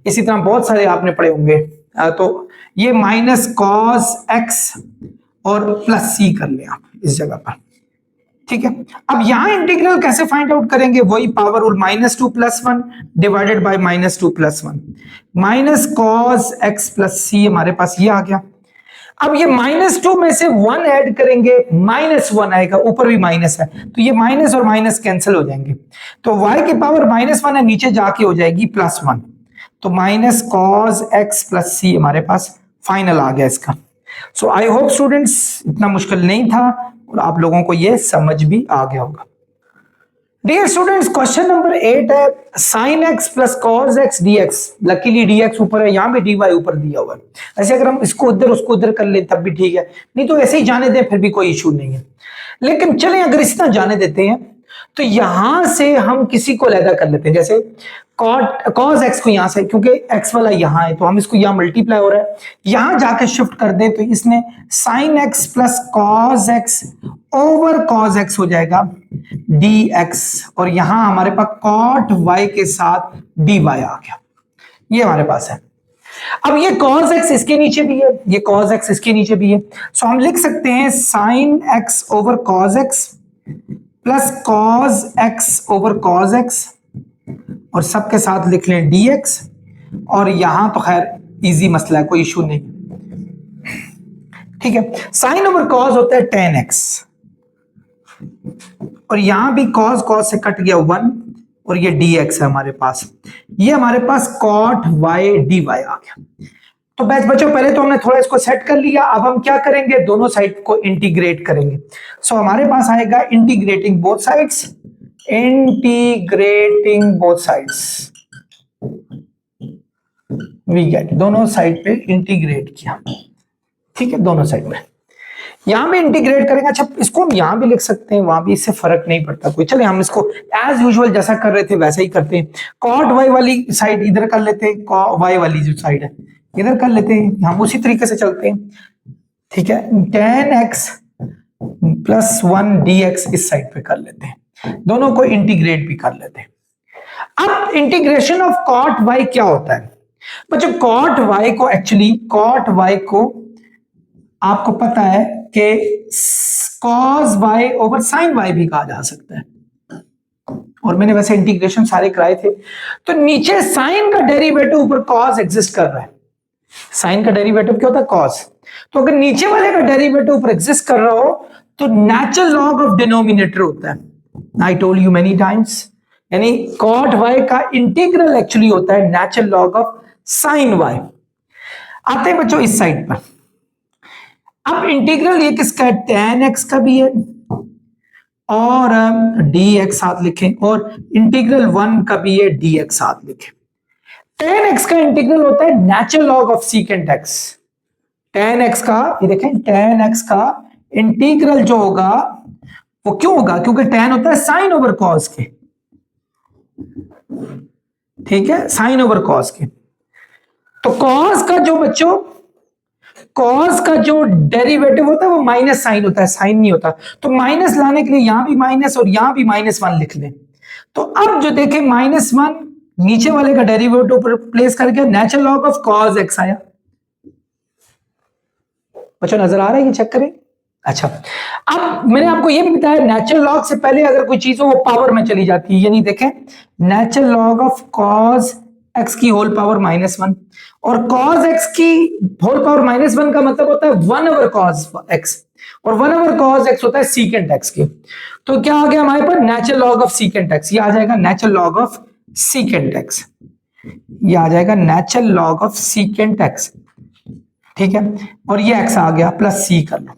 इसी तरह बहुत सारे आपने पढ़े होंगे। तो ये -cos x और +c कर लें आप इस जगह पर। ठीक है, अब यहां इंटीग्रल कैसे फाइंड आउट करेंगे, वही power rule, -2 + 1 divided by -2 + 1, -cos x + c हमारे पास ये आ गया। अब ये -2 में से 1 ऐड करेंगे, -1 आएगा, ऊपर भी माइनस है, तो ये माइनस और माइनस कैंसिल हो जाएंगे, तो y की पावर -1 है, नीचे जाके हो जाएगी +1, तो -cos x + c हमारे पास फाइनल आ गया इसका। सो आई होप स्टूडेंट्स इतना मुश्किल नहीं था और आप लोगों को ये समझ भी आ गया होगा। डियर स्टूडेंट्स, क्वेश्चन नंबर 8 है sin x + cos x dx। Luckily dx ऊपर है, यहां भी dy ऊपर दिया हुआ है। ऐसे अगर हम इसको उधर उसको उधर कर ले तब भी ठीक है, नहीं तो ऐसे ही जाने दें फिर भी कोई इशू नहीं है। लेकिन चलें अगर इस तरह जाने देते हैं तो यहां से हम किसी को अलग कर लेते हैं, जैसे cos x को यहां से, क्योंकि x वाला यहां है तो हम इसको यहां मल्टीप्लाई हो रहा है, यहां जाके शिफ्ट कर दें तो इसमें sin x + cos x over cos x हो जाएगा dx, और यहां हमारे पास cot y के साथ dy आ गया, ये हमारे पास है। अब ये cos x इसके नीचे भी है, ये cos x इसके नीचे भी है, सो हम लिख सकते हैं sin x over cos x plus cos x over cos x, और सबके साथ लिख लें dx, और यहां तो खैर इजी मसला है, कोई इशू नहीं। ठीक है, साइन ओवर कॉस होता है tan x, और यहां भी कॉस कॉस से कट गया 1, और ये dx है हमारे पास, ये हमारे पास cot y dy आ गया। तो बैच बच्चों पहले तो हमने थोड़ा इसको सेट कर लिया, अब हम क्या करेंगे, दोनों साइड को इंटीग्रेट करेंगे। सो हमारे पास आएगा integrating both sides, integrating both sides, we get, दोनों साइड पे इंटीग्रेट किया, ठीक है, दोनों साइड में यहां भी इंटीग्रेट करेंगे। अच्छा, इसको हम यहां भी लिख सकते हैं, वहां भी, इससे फर्क नहीं पड़ता कोई। चलिए हम इसको एज यूजुअल जैसा कर रहे थे वैसा ही करते हैं। कॉट वाई वाली साइड इधर कर लेते हैं, वाई वाली जो साइड है इधर कर लेते हैं, हम उसी तरीके से चलते हैं, ठीक है। tan x प्लस 1 dx इस साइड पे कर लेते हैं, दोनों को इंटीग्रेट भी कर लेते हैं। अब इंटीग्रेशन ऑफ कॉट y क्या होता है बच्चों, कॉट y को एक्चुअली, कॉट y को आपको पता है कि cos y over sin y भी कहा जा सकता है, और मैंने वैसे इंटीग्रेशन सारे कराए थे। तो नीचे साइन का डेरिवेटिव, ऊपर cos एग्जिस्ट कर रहा है, साइन का डेरिवेटिव क्या होता है, cos। तो अगर नीचे वाले का डेरिवेटिव ऊपर एग्जिस्ट कर रहा हो तो नेचुरल लॉग ऑफ डिनोमिनेटर होता है। I told you many times, यानी cot y का इंटीग्रल एक्चुअली होता है natural log of sin y। आते हैं बच्चों इस साइड पर, अब इंटीग्रल ये किसका है, tan x का भी है, और dx साथ लिखें, और इंटीग्रल 1 का भी है, dx साथ लिखें। tan x का इंटीग्रल होता है natural log of secant x। tan x का, ये देखें, tan x का इंटीग्रल जो होगा वो क्यों होगा, क्योंकि tan होता है साइन ओवर कॉस के, ठीक है, साइन ओवर कॉस के। तो कॉस का जो बच्चों, कॉस का जो डेरिवेटिव होता है वो माइनस साइन होता है, साइन नहीं होता। तो माइनस लाने के लिए यहां भी माइनस और यहां भी -1 लिख लें। तो अब जो देखें -1 नीचे वाले का डेरिवेटिव ऊपर प्लेस करके natural log of cos x आया। बच्चों नजर आ रहा है, ये चेक करें। अच्छा, अब मैंने आपको ये भी बताया नेचुरल लॉग से पहले अगर कोई चीज हो वो पावर में चली जाती है, यानी देखें natural log of cos x की होल पावर -1, और cos x की होल पावर -1 का मतलब होता है 1 ओवर cos x, और 1 ओवर cos x होता है secant x के। तो क्या आ गया हमारे पास, natural log of secant x, ये आ जाएगा natural log of secant x, ये आ जाएगा natural log of secant x, ठीक है। और ये x आ गया, प्लस c कर लो,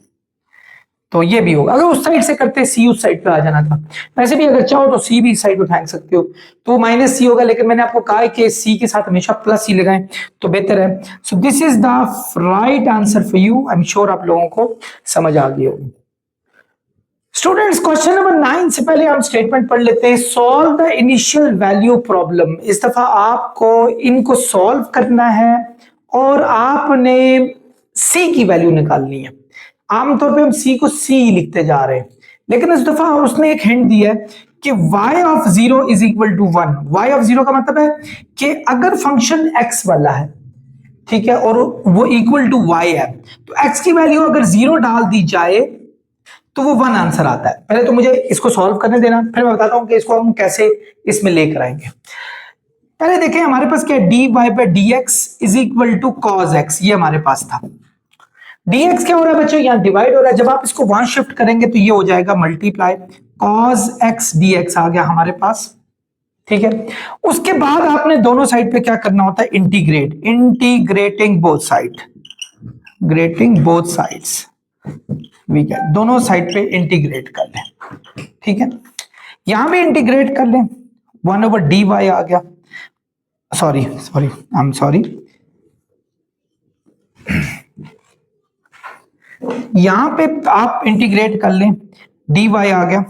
तो ये भी होगा। अगर उस साइड से करते c उस साइड पे आ जाना था, वैसे भी अगर चाहो तो c भी साइड पे फेंक सकते हो, तो -c होगा, लेकिन मैंने आपको कहा है कि c के साथ हमेशा +c लगाएं तो बेहतर है। So this is the right answer for you. I am sure आप लोगों को समझ आ गई होगी। स्टूडेंट्स, क्वेश्चन नंबर 9 से पहले हम स्टेटमेंट पढ़ लेते हैं। Solve the initial value problem. इस दफा आपको इनको सॉल्व करना है और आपने c की वैल्यू निकालनी है। आमतौर पे हम c को c लिखते जा रहे हैं, लेकिन इस दफा उसने एक हिंट दिया है कि y of 0 is equal to 1। y of 0 का मतलब है कि अगर फंक्शन x वाला है, ठीक है, और वो इक्वल टू y है, तो x की वैल्यू अगर 0 डाल दी जाए तो वो 1 आंसर आता है। पहले तो मुझे इसको सॉल्व करने देना, फिर मैं बताता हूं कि इसको हम कैसे इसमें लेकर आएंगे। पहले देखें हमारे पास क्या है, dy by dx is equal to cos x, ये हमारे पास था। dx क्या हो रहा है बच्चों, यहां डिवाइड हो रहा है, जब आप इसको वहां शिफ्ट करेंगे तो ये हो जाएगा मल्टीप्लाई, cos x dx आ गया हमारे पास, ठीक है। उसके बाद आपने दोनों साइड पे क्या करना होता है, integrate, integrating both side, grating both sides, दोनों साइड पे इंटीग्रेट कर लें, ठीक है। यहां भी इंटीग्रेट कर लें, 1 ओवर dy आ गया, सॉरी आई एम सॉरी, यहां पे आप इंटीग्रेट कर लें, dy आ गया,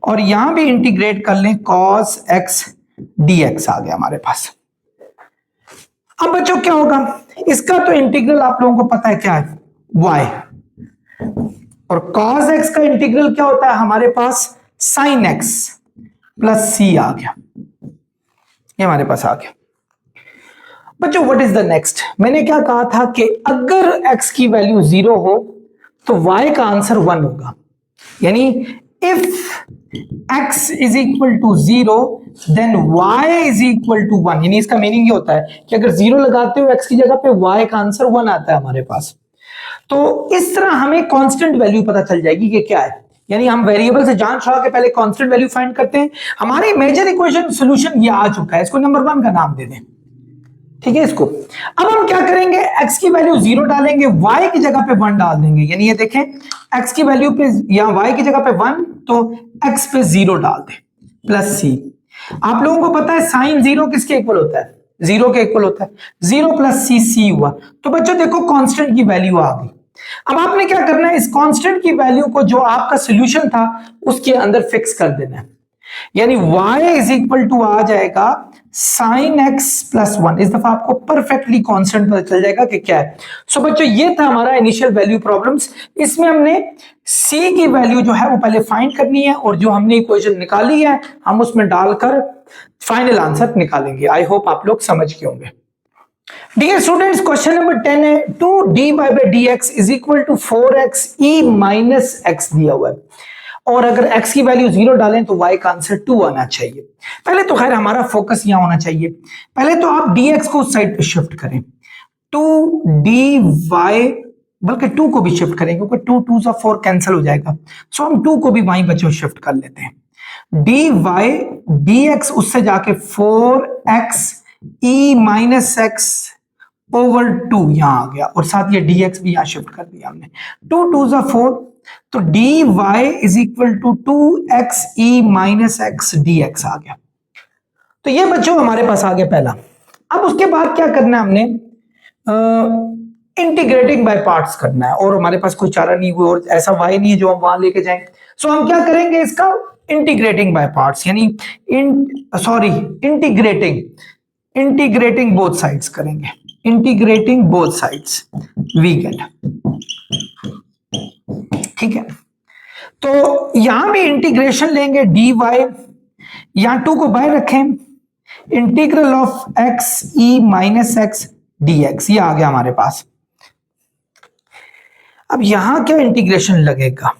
और यहां भी इंटीग्रेट कर लें, cos x dx आ गया हमारे पास। अब बच्चों क्या होगा, इसका तो इंटीग्रल आप लोगों को पता है क्या है, y, और cos x का इंटीग्रल क्या होता है हमारे पास, sin x प्लस c आ गया, ये हमारे पास आ गया। बच्चों व्हाट इज द नेक्स्ट, मैंने क्या कहा था कि अगर x की वैल्यू 0 हो तो y का आंसर 1 होगा, यानी if x is equal to 0 then y is equal to 1, यानी इसका मीनिंग ये होता है कि अगर 0 लगाते हो x की जगह पे y का आंसर 1 आता है हमारे पास। तो इस तरह हमें कांस्टेंट वैल्यू पता चल जाएगी कि क्या है, यानी हम वेरिएबल से जान छुड़ा के पहले कांस्टेंट वैल्यू फाइंड करते हैं। हमारी मेजर इक्वेशन सॉल्यूशन ये आ चुका है, इसको नंबर 1 का नाम दे दें, ठीक है इसको। अब हम क्या करेंगे, x की वैल्यू 0 डालेंगे, y की जगह पे 1 डाल देंगे, यानी ये देखें x की वैल्यू पे या y की जगह पे 1 तो x पे 0 डाल दें प्लस c। आप लोगों को पता है साइन 0 किसके इक्वल होता है, 0 के इक्वल होता है, 0 प्लस c हुआ। तो बच्चों देखो कांस्टेंट की वैल्यू आ गई। अब आपने क्या करना है, इस कांस्टेंट की वैल्यू को जो आपका सॉल्यूशन था उसके अंदर फिक्स कर देना है, यानी y इज इक्वल टू आ जाएगा साइन x प्लस 1। इस दफा आपको परफेक्टली कांस्टेंट पता चल जाएगा कि क्या है। सो बच्चों ये था हमारा इनिशियल वैल्यू प्रॉब्लम्स। इसमें हमने c की वैल्यू जो है वो पहले फाइंड करनी है और जो हमने इक्वेशन निकाली है हम उसमें डालकर फाइनल आंसर निकालेंगे। आई होप आप लोग समझ गए होंगे। डियर स्टूडेंट्स, क्वेश्चन नंबर 10 है 2dy by dx is equal to 4x e minus x दिया हुआ है और अगर x की वैल्यू 0 डालें तो y का आंसर 2 आना चाहिए। पहले तो खैर हमारा फोकस यहां होना चाहिए, पहले तो आप dx को उस साइड पे शिफ्ट करें, 2dy, बल्कि 2 को भी शिफ्ट करें क्योंकि 2 2 से 4 कैंसिल हो जाएगा। सो हम 2 को भी वहीं बच्चों शिफ्ट कर लेते हैं। dy dx उससे जाके 4x e minus x over 2 यहां आ गया और साथ ये dx भी यहां शिफ्ट कर दिया हमने, 2 2 जा 4 तो dy is equal to 2x e minus x dx आ गया। तो ये बच्चों हमारे पास आ गया पहला। अब उसके बाद क्या करना है, हमने इंटीग्रेटिंग बाय पार्ट्स करना है और हमारे पास कोई चारा नहीं हुआ और ऐसा y नहीं है जो हम वहां लेके जाएं। सो हम क्या करेंगे, इसका इंटीग्रेटिंग बाय पार्ट्स यानी इंटीग्रेटिंग बोथ साइड्स करेंगे, integrating both sides we get, ठीक है। तो यहां भी इंटीग्रेशन लेंगे dy, यहां 2 को बाय रखें, integral of x e minus x dx ये आ गया हमारे पास। अब यहां क्या इंटीग्रेशन लगेगा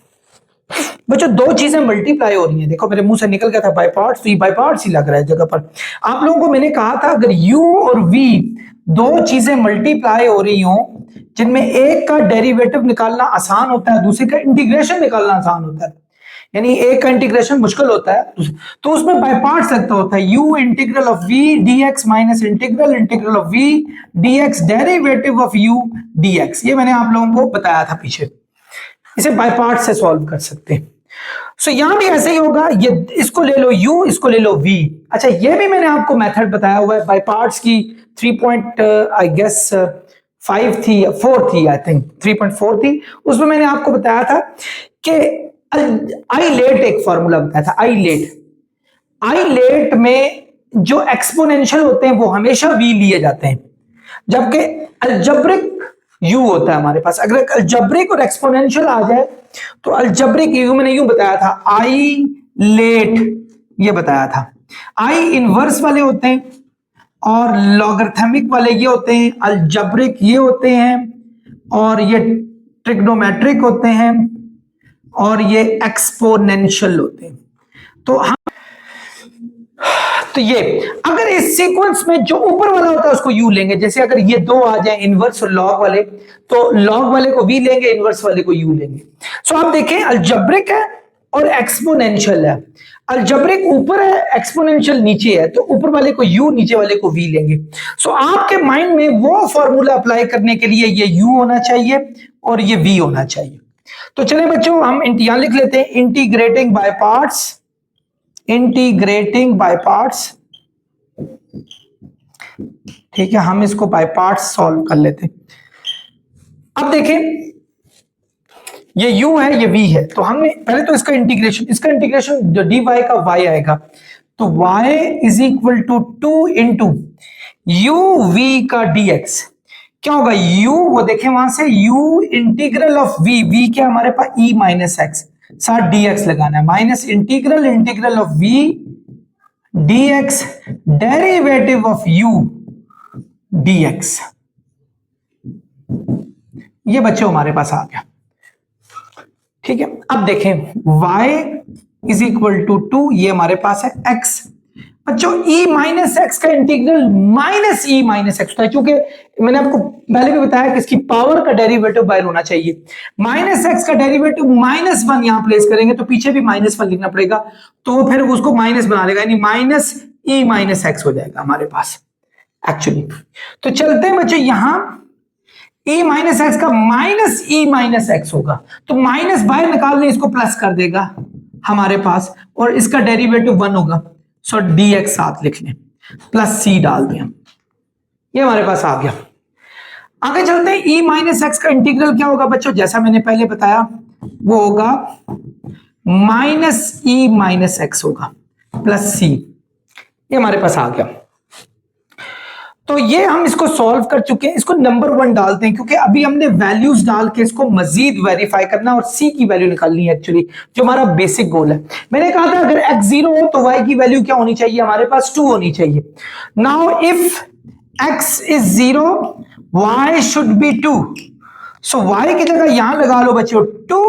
बच्चों, दो चीजें मल्टीप्लाई हो रही हैं, देखो मेरे मुंह से निकल गया था बाय पार्ट्स, तो ये बाय पार्ट्स ही लग रहा है जगह पर। आप लोगों को मैंने कहा था अगर u और v दो चीजें मल्टीप्लाई हो रही हो जिनमें एक का डेरिवेटिव निकालना आसान होता है दूसरे का इंटीग्रेशन निकालना आसान होता है, यानी एक का इंटीग्रेशन मुश्किल होता है तो उसमें बाय पार्ट्स लगता होता है, u integral of v dx minus integral of v dx derivative of u dx। ये मैंने आप लोगों को बताया था पीछे, इसे बाय पार्ट से सॉल्व कर सकते हैं। सो यहां भी ऐसे ही होगा, ये इसको ले लो u, इसको ले लो v। अच्छा ये भी मैंने आपको मेथड बताया हुआ है बाय पार्ट्स की 3.5 थी या 4 थी, आई थिंक 3.4 थी, उसमें मैंने आपको बताया था कि आई लेट एक फॉर्मूला बताया था, आई लेट में जो एक्सपोनेंशियल होते हैं वो हमेशा v लिए जाते हैं, जबकि अलजेब्रिक u होता है हमारे पास। अगर अलजेब्रिक और एक्सपोनेंशियल आ जाए तो अलजेब्रिक u मैंने यूं बताया था, आई लेट ये बताया था, आई इनवर्स वाले होते हैं और लॉगरिथमिक वाले ये होते हैं, अलजेब्रिक ये होते हैं और ये ट्रिग्नोमेट्रिक होते हैं और ये एक्सपोनेंशियल होते हैं। तो ये अगर इस सीक्वेंस में जो ऊपर वाला होता है उसको u लेंगे, जैसे अगर ये दो आ जाए इनवर्स और लॉग वाले तो लॉग वाले को v लेंगे, इनवर्स वाले को u लेंगे। सो आप देखें अलजेब्रिक है और एक्सपोनेंशियल है, अलजेब्रिक ऊपर है एक्सपोनेंशियल नीचे है, तो ऊपर वाले को u नीचे वाले को v लेंगे। सो आपके माइंड में वो फॉर्मूला अप्लाई करने के लिए ये u होना चाहिए और ये v होना चाहिए। तो चलिए बच्चों हम यहां लिख लेते हैं integrating by parts, integrating by parts, ठीक है, हम इसको बाय पार्ट्स सॉल्व कर लेते हैं। अब देखें ये u है ये v है, तो हमने पहले तो इसका इंटीग्रेशन जो dy का y आएगा, तो y is equal to 2 into u v का dx क्या होगा, u वो देखें वहां से u इंटीग्रल ऑफ v क्या हमारे पास e माइनस x, साथ dx लगाना है, minus integral of v dx derivative of u dx। ये बच्चों हमारे पास आ गया, ठीक है। अब देखें y इज इक्वल टू 2, ये हमारे पास है x, बच्चों e माइनस एक्स का integral minus e minus x होता है, क्योंकि मैंने आपको पहले भी बताया कि इसकी पावर का डेरिवेटिव बाहर होना चाहिए। माइनस एक्स का डेरिवेटिव -1 यहां प्लेस करेंगे तो पीछे भी -1 लिखना पड़ेगा, तो फिर उसको माइनस बना लेगा, यानी माइनस e माइनस एक्स हो जाएगा हमारे पास एक्चुअली। तो चलते हैं बच्चों, यहां e माइनस एक्स का माइनस e माइनस एक्स होगा, तो माइनस बाहर निकाल लें, इसको प्लस कर देगा हमारे पास, और इसका डेरिवेटिव 1 होगा, सो dx साथ लिख लें, प्लस c डाल दें, ये हमारे पास आ गया। आगे चलते हैं, e माइनस एक्स का इंटीग्रल क्या होगा बच्चों, जैसा मैंने पहले बताया वो होगा माइनस e माइनस एक्स होगा प्लस c, ये हमारे पास आ गया। तो ये हम इसको सॉल्व कर चुके हैं, इसको नंबर 1 डालते हैं, क्योंकि अभी हमने वैल्यूज डाल के इसको मजीद वेरीफाई करना और c की वैल्यू निकालनी है एक्चुअली, जो हमारा बेसिक गोल है। मैंने कहा था अगर x 0 हो तो y की वैल्यू क्या होनी चाहिए, हमारे पास 2 होनी चाहिए। Now if x is 0 y should be 2, so y की जगह यहां लगा लो बच्चों 2,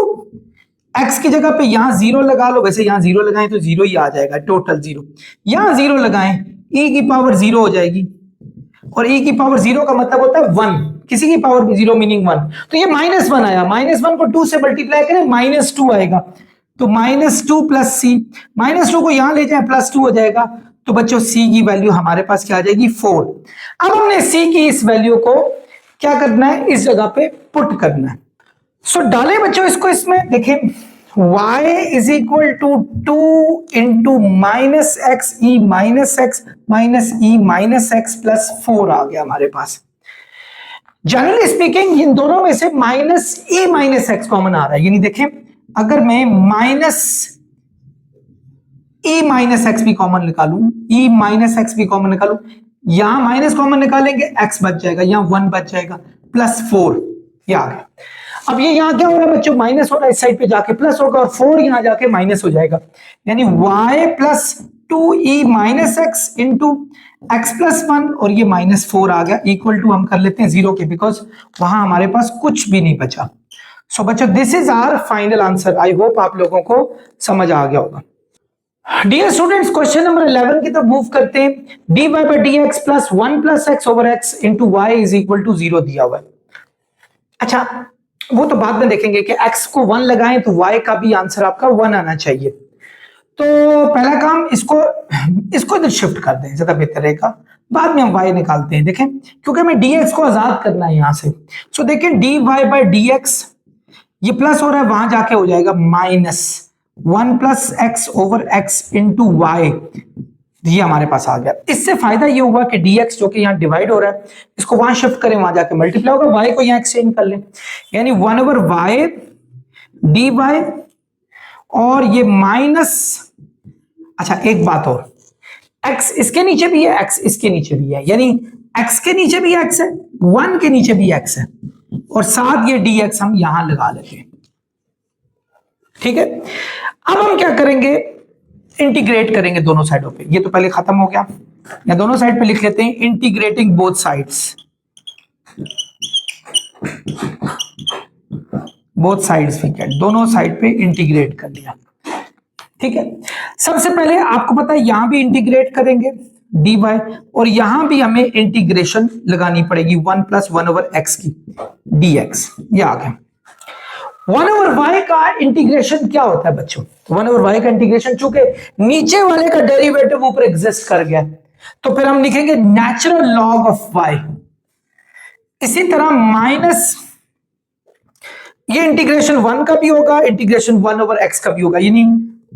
x की जगह पे यहां 0 लगा लो, वैसे यहां 0 लगाएं तो 0 ही आ जाएगा, टोटल 0, यहां 0 लगाएं e की पावर 0 हो जाएगी, और e की पावर 0 का मतलब होता है 1, किसी की पावर 0 मीनिंग 1, तो ये -1 आया, -1 को 2 से मल्टीप्लाई करें -2 आएगा, तो -2 प्लस c, -2 को यहां ले जाए +2 हो जाएगा, तो बच्चों c की वैल्यू हमारे पास क्या आ जाएगी 4। अब हमने c की इस वैल्यू को क्या करना है, इस जगह पे पुट करना है। सो डालें बच्चों इसको, इसमें देखें y is equal to 2 into minus x e minus x minus e minus x plus 4 आ गया हमारे पास। जनरली स्पीकिंग इन दोनों में से minus e minus x common आ रहा है, यानी देखें अगर मैं माइनस ई माइनस एक्स भी कॉमन निकालूं, ई माइनस एक्स भी कॉमन निकालूं, यहां माइनस कॉमन निकालेंगे एक्स बच जाएगा, यहां 1 बच जाएगा, प्लस 4 ये आ गया। अब ये यहां क्या हो रहा है बच्चों, माइनस हो रहा है, इस साइड पे जाके प्लस होगा, और 4 यहां जाके माइनस हो जाएगा, यानी y plus 2e minus x into x plus 1, और ये -4 आ गया, इक्वल टू हम कर लेते हैं 0 के, बिकॉज वहां हमारे पास कुछ भी नहीं बचा। सो बच्चों this is our final answer. I hope आप लोगों को समझ आ गया होगा। डियर स्टूडेंट्स, क्वेश्चन नंबर 11 की तरफ मूव करते हैं। dy by dx plus 1 plus x over x into y is equal to 0 दिया हुआ है। अच्छा, वो तो बाद में देखेंगे कि x को 1 लगाएं तो y का भी आंसर आपका 1 आना चाहिए। तो पहला काम इसको इधर शिफ्ट कर दें, ज्यादा बेहतर रहेगा, बाद में हम y निकालते हैं। देखें क्योंकि हमें dx को आजाद करना है यहां से, सो देखें dy by dx ये प्लस हो रहा है, वहां जाके हो जाएगा -1 plus x over x into y, ये हमारे पास आ गया। इससे फायदा ये हुआ कि dx जो कि यहाँ डिवाइड हो रहा है, इसको वहां शिफ्ट करें, वहां जाके मल्टीप्लाई होगा, y को यहाँ एक्सचेंज कर लें, यानी 1 ओवर y dy, और ये माइनस, अच्छा एक बात और, x इसके नीचे भी है, x इसके नीचे भी है, यानी x के नीचे भी x है, 1 के नीचे भी x है, और साथ ये dx हम यहां लगा लेते हैं। ठीक है, अब हम क्या करेंगे, इंटीग्रेट करेंगे दोनों साइडों पे। ये तो पहले खत्म हो गया, या दोनों साइड पे लिख लेते हैं integrating both sides, both sides भी क्या, दोनों साइड पे इंटीग्रेट कर लिया। ठीक है, सबसे पहले आपको पता है यहां भी इंटीग्रेट करेंगे dy, और यहां भी हमें इंटीग्रेशन लगानी पड़ेगी 1 प्लस 1 ओवर एक्स की dx, ये आ गया। 1 ओवर y का इंटीग्रेशन क्या होता है बच्चों, 1 ओवर y का इंटीग्रेशन, चूंकि नीचे वाले का डेरिवेटिव ऊपर एग्जिस्ट कर गया, तो फिर हम लिखेंगे नेचुरल लॉग ऑफ y। इसी तरह माइनस, ये इंटीग्रेशन 1 का भी होगा, इंटीग्रेशन 1 ओवर x का भी होगा, यानी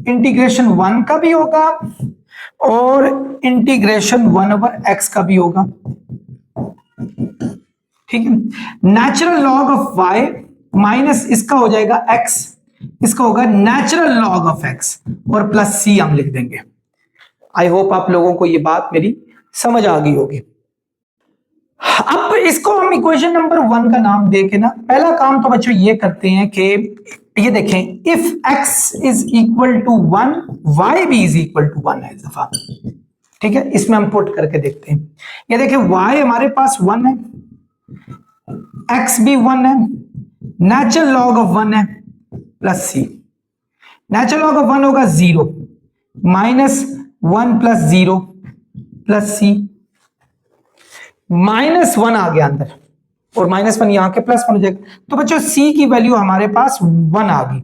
इंटीग्रेशन 1 का भी होगा और इंटीग्रेशन 1 ओवर x का भी होगा। ठीक है, natural log of y minus इसका हो जाएगा x, इसका होगा नेचुरल लॉग ऑफ x, और प्लस c हम लिख देंगे। आई होप आप लोगों को ये बात मेरी समझ आ गई होगी। अब इसको हम इक्वेशन नंबर 1 का नाम दे के ना, पहला काम तो बच्चों ये करते हैं कि ये देखें, if x is equal to 1 y भी इज इक्वल टू 1 है इस दफा। ठीक है, इसमें हम पुट करके देखते हैं। ये देखें y हमारे पास 1 है, x भी 1 है, नेचुरल लॉग ऑफ 1 है, plus c, natural log of 1 होगा 0, -1 प्लस 0 प्लस सी, -1 आ गया अंदर और -1 यहां के +1 हो जाएगा। तो बच्चों c की वैल्यू हमारे पास 1 आ गई।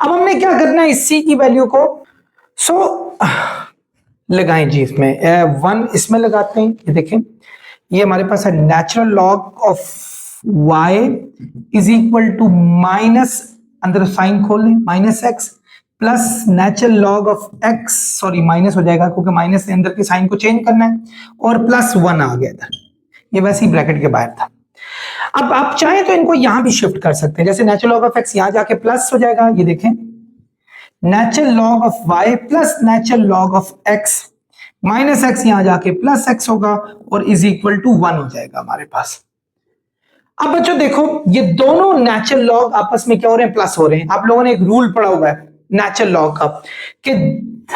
अब हमने क्या करना है इस c की वैल्यू को, लगाएं जी इसमें 1 इसमें लगाते हैं। ये देखें ये हमारे पास है natural log of y is equal to minus, अंदर साइन खोल लें, -x plus natural log of x, sorry minus हो जाएगा क्योंकि माइनस ने अंदर के साइन को चेंज करना है, और +1 आ गया इधर, ये वैसे ही ब्रैकेट के बाहर था। अब आप चाहें तो इनको यहां भी शिफ्ट कर सकते हैं, जैसे नेचुरल लॉग ऑफ x यहां जाके प्लस हो जाएगा, ये देखें natural log of y plus natural log of x, -x यहां जाके +x होगा और इज इक्वल टू 1 हो जाएगा हमारे पास। अब बच्चों देखो ये दोनों नेचुरल लॉग आपस में क्या हो रहे हैं, प्लस हो रहे हैं। आप लोगों ने एक रूल पढ़ा हुआ है नेचुरल लॉग का कि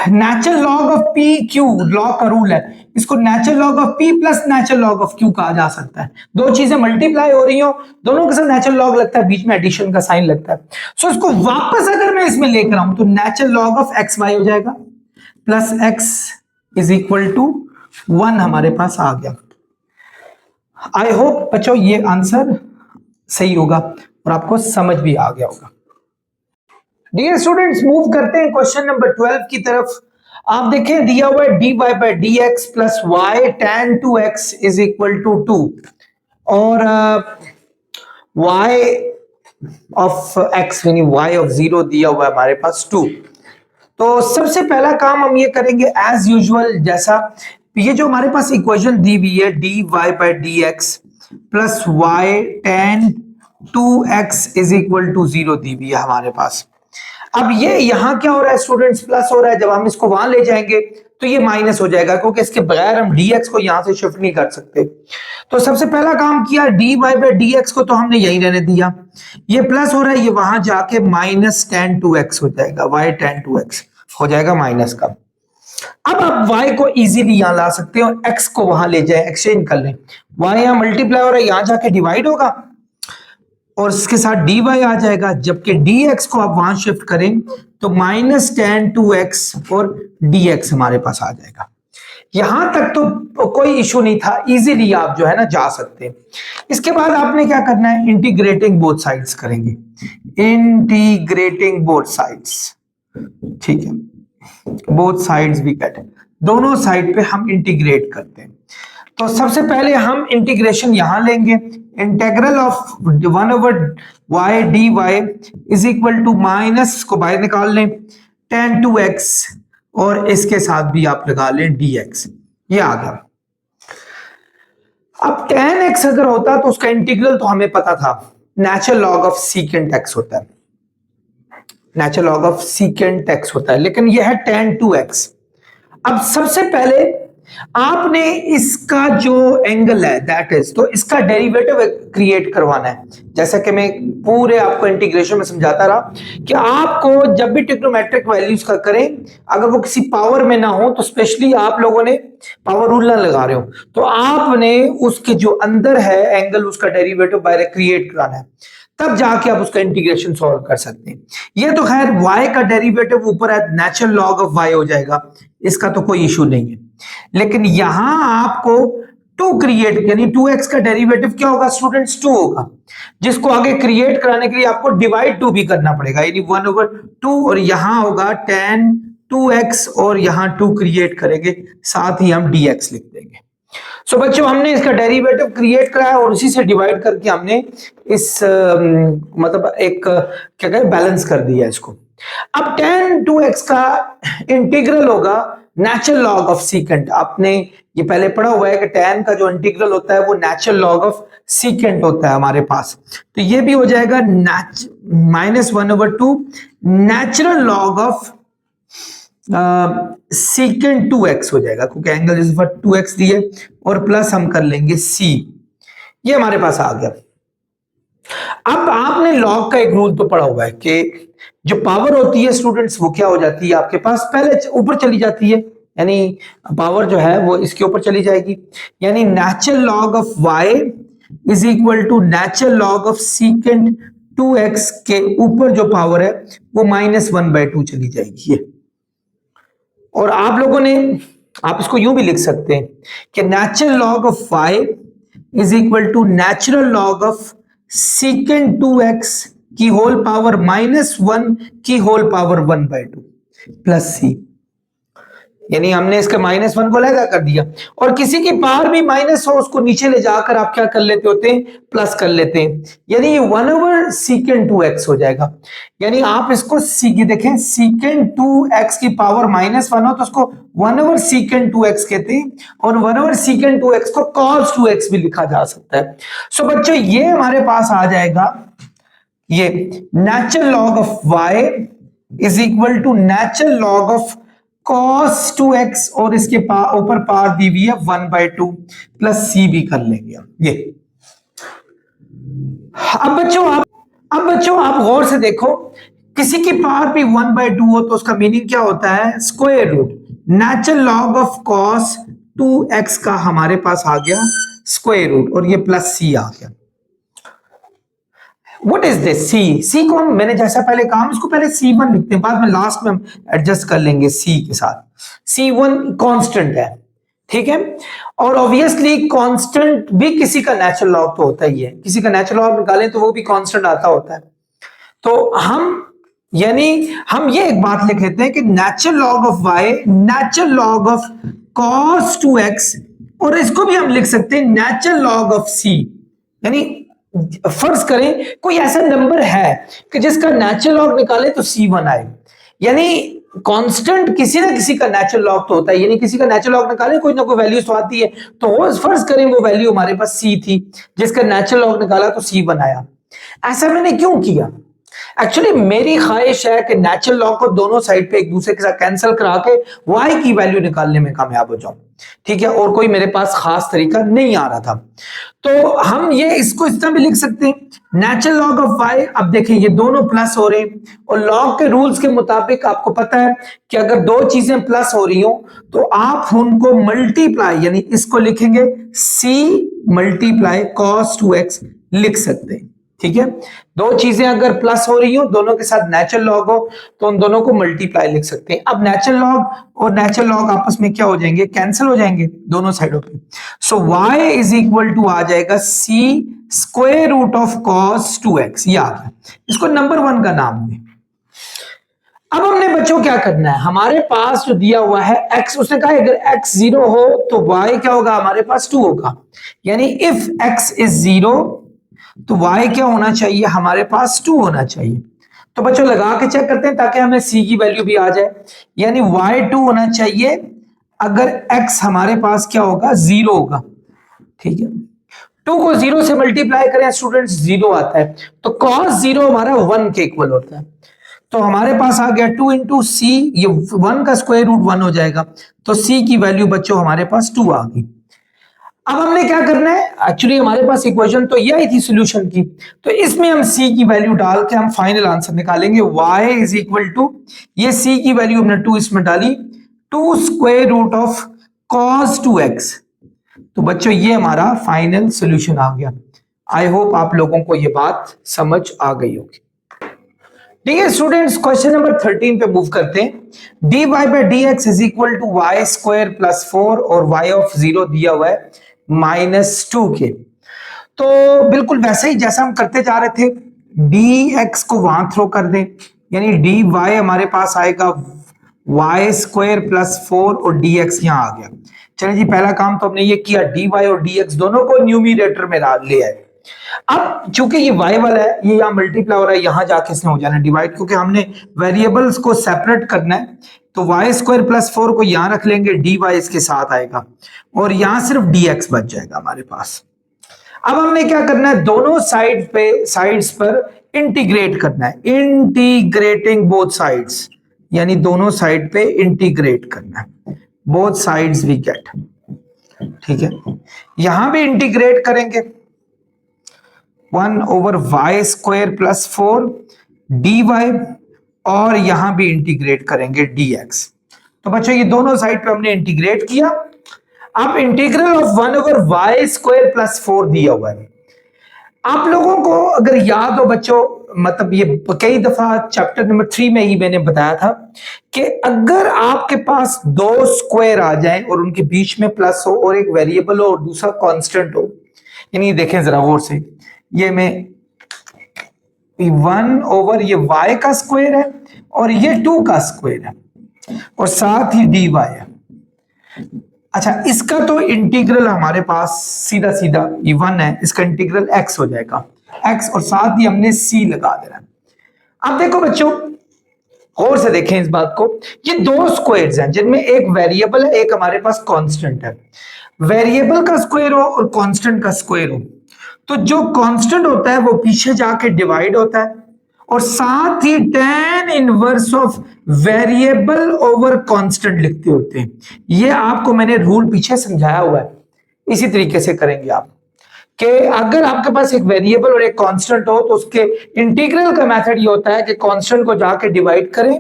natural log of P Q, log का रूल है, इसको natural log of P plus natural log of Q कहा जा सकता है। दो चीजें मल्टीप्लाई हो रही हो, दोनों के साथ नेचुरल लॉग लगता है, बीच में एडिशन का साइन लगता है। सो इसको वापस अगर मैं इसमें लेकर आऊं तो natural log of x y हो जाएगा, plus x is equal to 1 हमारे पास आ गया। आई होप बच्चों ये आंसर सही होगा और आपको समझ भी आ गया होगा। डियर स्टूडेंट्स मूव करते हैं क्वेश्चन नंबर 12 की तरफ। आप देखें दिया हुआ है dy by d x plus y tan 2x is equal to 2 और y ऑफ x यानी y ऑफ 0 दिया हुआ है हमारे पास 2। तो सबसे पहला काम हम ये करेंगे एज यूजुअल, जैसा ये जो हमारे पास इक्वेशन दी हुई है dy by d x plus y tan 2x is equal to 0 दी हुई है हमारे पास। अब ये यहां क्या हो रहा है स्टूडेंट्स, प्लस हो रहा है, जब हम इसको वहां ले जाएंगे तो ये माइनस हो जाएगा क्योंकि इसके बगैर हम dx को यहां से शिफ्ट नहीं कर सकते। तो सबसे पहला काम किया dy बाई डी एक्स को तो हमने यही रहने दिया, ये प्लस हो रहा है, ये वहां जाके माइनस tan 2x हो जाएगा, y tan 2x हो जाएगा माइनस का। अब आप y को इजीली यहां ला सकते हो, x को वहां ले जाए, एक्सचेंज कर लें, y यहां मल्टीप्लाई हो रहा है, यहां जाके डिवाइड होगा और इसके साथ dy आ जाएगा, जबकि dx को आप वहां शिफ्ट करें तो माइनस tan 2x और dx हमारे पास आ जाएगा। यहां तक तो कोई इशू नहीं था, इजीली आप जो है ना जा सकते हैं। इसके बाद आपने क्या करना है, इंटीग्रेटिंग बोथ साइड्स करेंगे, इंटीग्रेटिंग बोथ साइड्स, ठीक है, बोथ साइड्स भी कट, दोनों साइड पे हम इंटीग्रेट करते हैं। तो सबसे पहले हम इंटीग्रेशन यहां लेंगे, integral of 1 over y dy is equal to minus को बाहर निकाल लें tan 2x और इसके साथ भी आप लगा लें dx, ये आ गया। अब tan x अगर होता तो उसका इंटीग्रल तो हमें पता था, natural log of secant x होता है, natural log of secant x होता है, लेकिन यह है tan 2x। अब सबसे पहले आपने इसका जो एंगल है दैट इज, तो इसका डेरिवेटिव क्रिएट करवाना है। जैसा कि मैं पूरे आपको इंटीग्रेशन में समझाता रहा कि आपको जब भी ट्रिग्नोमेट्रिक वैल्यूज का करें, अगर वो किसी पावर में ना हो तो स्पेशली आप लोगों ने पावर रूल ना लगा रहे हो तो आपने उसके जो अंदर है एंगल उसका डेरिवेटिव बाहर क्रिएट कराना है, तब जाके आप उसका इंटीग्रेशन सॉल्व कर सकते हैं। ये तो खैर y का डेरिवेटिव ऊपर है, नेचुरल लॉग ऑफ y हो जाएगा, इसका तो कोई इशू नहीं है। लेकिन यहां आपको 2 क्रिएट, यानी 2x का डेरिवेटिव क्या होगा स्टूडेंट्स, 2 होगा, जिसको आगे क्रिएट कराने के लिए आपको डिवाइड 2 भी करना पड़ेगा, यानी 1 ओवर 2 और यहां होगा tan 2x और यहां 2 क्रिएट करेंगे, साथ ही हम dx लिख देंगे। सो बच्चों हमने इसका डेरिवेटिव क्रिएट कराया और उसी से डिवाइड करके हमने इस मतलब एक क्या कहें बैलेंस कर दिया इसको। अब tan 2x का इंटीग्रल होगा नेचुरल लॉग ऑफ सीकेंट। आपने ये पहले पढ़ा हुआ है कि tan का जो इंटीग्रल होता है वो नेचुरल लॉग ऑफ सीकेंट होता है हमारे पास, तो ये भी हो जाएगा -1 over 2 natural log of secant 2x हो जाएगा, क्योंकि एंगल इस पर 2x दिए और प्लस हम कर लेंगे c, ये हमारे पास आ गया। अब आपने लॉग का एक रूल तो पढ़ा हुआ है कि जो पावर होती है स्टूडेंट्स वो क्या हो जाती है आपके पास, पहले ऊपर चली जाती है, यानी पावर जो है वो इसके ऊपर चली जाएगी, यानी natural log of y is equal to natural log of secant 2x के ऊपर जो पावर है वो -1/2 चली जाएगी ये। और आप लोगों ने आप इसको यूं भी लिख सकते हैं कि natural log of y is equal to natural log of second 2x की होल पावर -1 की होल पावर 1/2 प्लस सी। यानी हमने इसके -1 को अलग कर दिया, और किसी की पावर भी माइनस हो उसको नीचे ले जाकर आप क्या कर लेते होते हैं, प्लस कर लेते हैं। यानी ये 1/, सीकेंड 2x हो जाएगा। यानी आप इसको देखें, सीकेंड 2x की पावर -1 हो तो उसको 1/, सीकेंड 2x कहते हैं, और 1/, सीकेंड 2x को cos 2x भी लिखा जा सकता है। सो बच्चों ये हमारे पास आ जाएगा, ये natural log of y is equal to natural log of cos 2x, और इसके ऊपर पावर दी हुई है 1/2 प्लस सी भी कर लेंगे ये। अब बच्चों आप गौर से देखो, किसी की पावर भी 1/2 हो तो उसका मीनिंग क्या होता है, square root. Natural log of cos 2x का हमारे पास आ गया स्क्वायर रूट, और ये प्लस सी आ गया। What is this? C को मैंने जैसा पहले कहा, इसको पहले C1 लिखते हैं, बाद में लास्ट में हम एडजस्ट कर लेंगे C के साथ। C1 कांस्टेंट है, ठीक है, और ऑब्वियसली कांस्टेंट भी किसी का नेचुरल लॉग तो होता ही है, किसी का नेचुरल लॉग निकालें तो वो भी कांस्टेंट आता होता है। तो हम ये एक बात लिख लेते हैं कि natural log of y natural log of cos 2x, और इसको भी हम लिख सकते हैं नेचुरल लॉग ऑफ C। यानी फर्ज करें कोई ऐसा नंबर है कि जिसका नेचुरल लॉग निकाले तो C1 आए, यानी कांस्टेंट किसी ना किसी का नेचुरल लॉग तो होता है, यानी किसी का नेचुरल लॉग निकाले कोई ना कोई वैल्यू तो आती है। तो फर्ज करें वो वैल्यू हमारे पास C थी, जिसका नेचुरल लॉग निकाला तो C1 आया। ऐसा मैंने क्यों किया? एक्चुअली मेरी ख्वाहिश है कि नेचुरल लॉग को दोनों साइड पे एक दूसरे के साथ कैंसिल करा के y की वैल्यू निकालने में कामयाब हो जाऊं, ठीक है, और कोई मेरे पास खास तरीका नहीं आ रहा था। तो हम ये इसको इस तरह भी लिख सकते हैं, नेचुरल लॉग ऑफ y। अब देखें ये दोनों प्लस हो रहे हैं, और लॉग के रूल्स के मुताबिक आपको पता है कि अगर दो चीजें प्लस हो रही हो तो आप उनको मल्टीप्लाई, यानी इसको लिखेंगे c मल्टीप्लाई cos 2x लिख सकते हैं, ठीक है। दो चीजें अगर प्लस हो रही हो, दोनों के साथ नेचुरल लॉग हो, तो उन दोनों को मल्टीप्लाई लिख सकते हैं। अब नेचुरल लॉग और नेचुरल लॉग आपस में क्या हो जाएंगे, कैंसिल हो जाएंगे दोनों साइडों पे। So y is equal to आ जाएगा c square root of cos 2x, ये आ गया। इसको नंबर 1 का नाम दें। अब हमने बच्चों क्या करना है, हमारे पास जो दिया हुआ है x, उसने कहा अगर x 0 हो तो y क्या होगा, हमारे पास 2 होगा। यानी इफ x इज 0 तो y क्या होना चाहिए, हमारे पास 2 होना चाहिए। तो बच्चों लगा के चेक करते हैं ताकि हमें c की वैल्यू भी आ जाए। यानी y 2 होना चाहिए अगर x हमारे पास क्या होगा, 0 होगा, ठीक है। 2 को 0 से मल्टीप्लाई करें स्टूडेंट्स, 0 आता है, तो cos 0 हमारा 1 के इक्वल होता है। तो हमारे पास आ गया 2 इंटू सी, ये 1 का स्क्वायर रूट 1 हो जाएगा, तो c की वैल्यू बच्चों हमारे पास 2 आ गई। अब हमने क्या करना है, एक्चुअली हमारे पास इक्वेशन तो ये आई थी सॉल्यूशन की, तो इसमें हम c की वैल्यू डाल के हम फाइनल आंसर निकालेंगे। y इज इक्वल टू, ये c की वैल्यू हमने 2 इसमें डाली, 2 square root of cos 2x। तो बच्चों ये हमारा फाइनल सॉल्यूशन आ गया। आई होप आप लोगों को ये बात समझ आ गई होगी। ठीक है स्टूडेंट्स, क्वेश्चन नंबर 13 पे मूव करते हैं। dy by d x is equal to y square plus 4 और y ऑफ 0 दिया हुआ है -2 के। तो बिल्कुल वैसे ही जैसा हम करते जा रहे थे, dx को वहां थ्रो कर दें, यानी dy हमारे पास आएगा y स्क्वायर प्लस 4 और dx यहां आ गया। चलिए जी, पहला काम तो हमने ये किया, dy और dx दोनों को न्यूमरेटर में ले आए। अब चूंकि ये y वाला है, ये यहां मल्टीप्लाई हो रहा है, यहां जाके इसने हो जाना डिवाइड, क्योंकि हमने वेरिएबल्स को सेपरेट करना है। तो y स्क्वायर प्लस 4 को यहां रख लेंगे, dy इसके साथ आएगा और यहां सिर्फ dx बच जाएगा हमारे पास। अब हमने क्या करना है, दोनों साइड्स पर इंटीग्रेट करना है, इंटीग्रेटिंग बोथ साइड्स, यानी दोनों साइड पे इंटीग्रेट करना है, बोथ साइड्स वी गेट, ठीक है। यहां भी इंटीग्रेट करेंगे, 1 over y square plus 4 dy, और यहां भी इंटीग्रेट करेंगे dx। तो बच्चों ये दोनों साइड पे हमने इंटीग्रेट किया। अब integral of 1 over y square plus 4 दिया हुआ है। आप लोगों को अगर याद हो बच्चों, मतलब ये कई दफा चैप्टर नंबर 3 में ही मैंने बताया था कि अगर आपके पास दो स्क्वायर आ जाएं और उनके बीच में प्लस हो और एक वेरिएबल हो और दूसरा कांस्टेंट हो, यानी देखें जरा गौर से, ये मैं 1 ओवर ये y का स्क्वायर है और ये 2 का स्क्वायर है और साथ ही dy है। अच्छा, इसका तो इंटीग्रल हमारे पास सीधा सीधा ये 1 है, इसका इंटीग्रल x हो जाएगा, x और साथ ही हमने c लगा देना। अब देखो बच्चों, गौर से देखें इस बात को, ये दो स्क्वायर्स हैं जिनमें एक वेरिएबल है, एक हमारे पास कांस्टेंट है। वेरिएबल का स्क्वायर हो और कांस्टेंट का स्क्वायर हो तो जो कांस्टेंट होता है वो पीछे जाके डिवाइड होता है और साथ ही tan inverse of variable over constant लिखते होते हैं। ये आपको मैंने रूल पीछे समझाया हुआ है, इसी तरीके से करेंगे आप कि अगर आपके पास एक वेरिएबल और एक कांस्टेंट हो तो उसके इंटीग्रल का मेथड ये होता है कि कांस्टेंट को जाके डिवाइड करें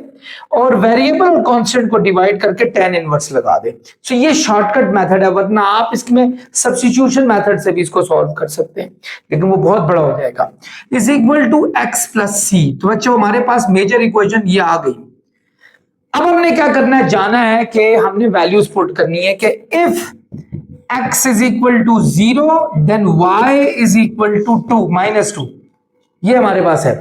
और वेरिएबल और कांस्टेंट को डिवाइड करके tan इनवर्स लगा दें। तो ये शॉर्टकट मेथड है, वरना आप इसमें सब्स्टिट्यूशन मेथड से भी इसको सॉल्व कर सकते हैं, लेकिन वो बहुत बड़ा हो जाएगा। Is equal to x plus C. तो बच्चों हमारे पास मेजर इक्वेशन ये आ गई। अब हमने क्या करना है, जाना है कि हमने वैल्यूज पुट करनी है कि if x is equal to 0 then y is equal to 2 minus 2। ये हमारे पास है,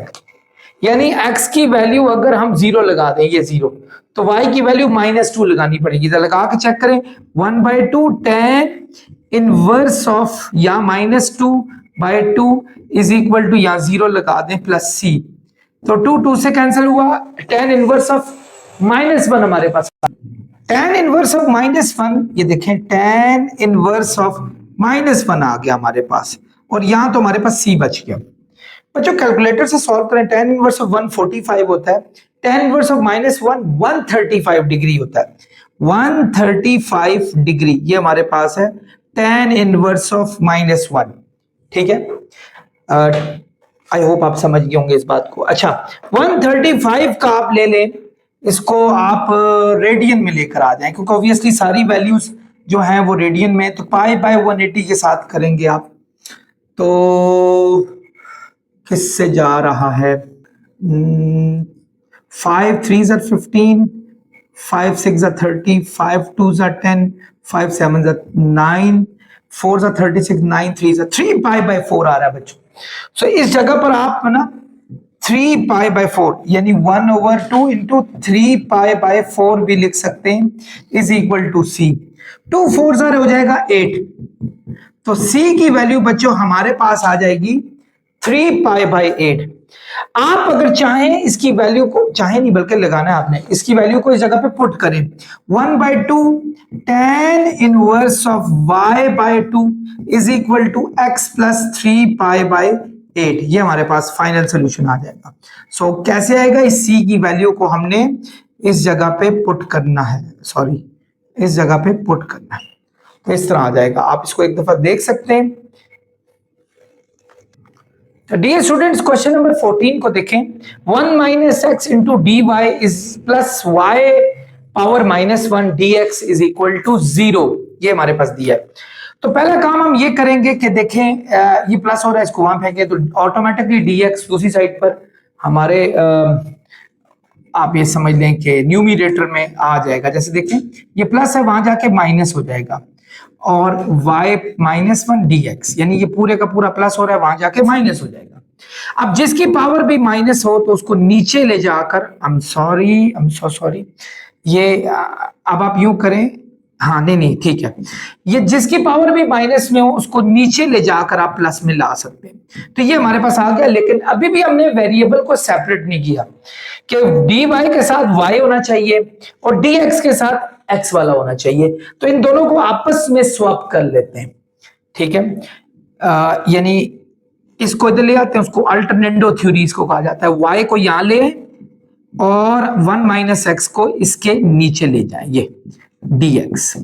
यानी x की वैल्यू अगर हम 0 लगा दें, ये 0, तो y की वैल्यू -2 लगानी पड़ेगी। तो लगा के चेक करें, 1/2 tan इनवर्स ऑफ या -2/2 इज इक्वल टू या 0 लगा दें प्लस c, तो 2 से कैंसिल हुआ, tan इनवर्स ऑफ -1 हमारे पास, tan इनवर्स ऑफ -1, ये देखें tan इनवर्स ऑफ -1 आ गया हमारे पास और यहां तो हमारे पास c बच गया। बच्चों कैलकुलेटर से सॉल्व करें, tan इनवर्स ऑफ 145 होता है, tan इनवर्स ऑफ -1 135 डिग्री होता है, 135 डिग्री ये हमारे पास है tan इनवर्स ऑफ -1। ठीक है, आई होप आप समझ गए होंगे इस बात को। अच्छा, 135 का आप ले लें, इसको आप रेडियन में लेकर आ जाएं, क्योंकि ऑब्वियसली सारी वैल्यूज जो हैं वो रेडियन में, तो π/180 के साथ करेंगे आप। तो किससे जा रहा है, 5 3 are 15, 5 6 are 30, 5 2 are 10, 5 7 are 9, 4 are 36, 9 3 are 3 π/4 आ रहा है बच्चों। सो इस जगह पर आप ना 3 π/4 यानी 1/2 इंटू 3 π/4 भी लिख सकते हैं, इज इक्वल टू c। 2 4 हो जाएगा 8, तो c की वैल्यू बच्चों हमारे पास आ जाएगी 3 π/8। आप अगर चाहें इसकी वैल्यू को, चाहे नहीं बल्कि लगाना है आपने, इसकी वैल्यू को इस जगह पे पुट करें, 1/2 tan inverse of y/2 is equal to x plus 3 π/8। ये हमारे पास फाइनल सोल्यूशन आ जाएगा। सो कैसे आएगा, इस c की वैल्यू को हमने इस जगह पे पुट करना है, सॉरी इस जगह पे पुट करना है, तो इस तरह आ जाएगा। आप इसको एक दफा देख सकते हैं। तो डियर स्टूडेंट्स, क्वेश्चन नंबर 14 को देखें, 1 - x into d y is plus y power -1 dx is equal to 0, ये हमारे पास दिया है। तो पहला काम हम ये करेंगे कि देखें ये प्लस हो रहा है, इसको वहां फेंके तो ऑटोमेटिकली dx दूसरी साइड पर हमारे आप ये समझ लें कि न्यूमरेटर में आ जाएगा। जैसे देखें ये प्लस है, वहां जाके माइनस हो जाएगा, और y -1 dx यानी ये पूरे का पूरा प्लस हो रहा है, वहां जाके माइनस हो जाएगा। अब जिसकी पावर भी माइनस हो तो उसको नीचे ले जाकर, आई एम सो सॉरी, ये अब आप यूं करें, हाँ नहीं ठीक है, ये जिसकी पावर भी माइनस में हो उसको नीचे ले जाकर आप प्लस में ला सकते हैं। तो ये हमारे पास आ गया, लेकिन अभी भी हमने वेरिएबल को सेपरेट नहीं किया कि डी वाई के साथ y होना चाहिए और dx के साथ x वाला होना चाहिए, तो इन दोनों को आपस में स्वैप कर लेते हैं। ठीक है, यानी इसको इधर ले आते हैं, उसको अल्टरनेंडो थ्योरी इसको कहा जाता है। y को यहां ले और 1 - x को इसके नीचे ले जाए, ये dx,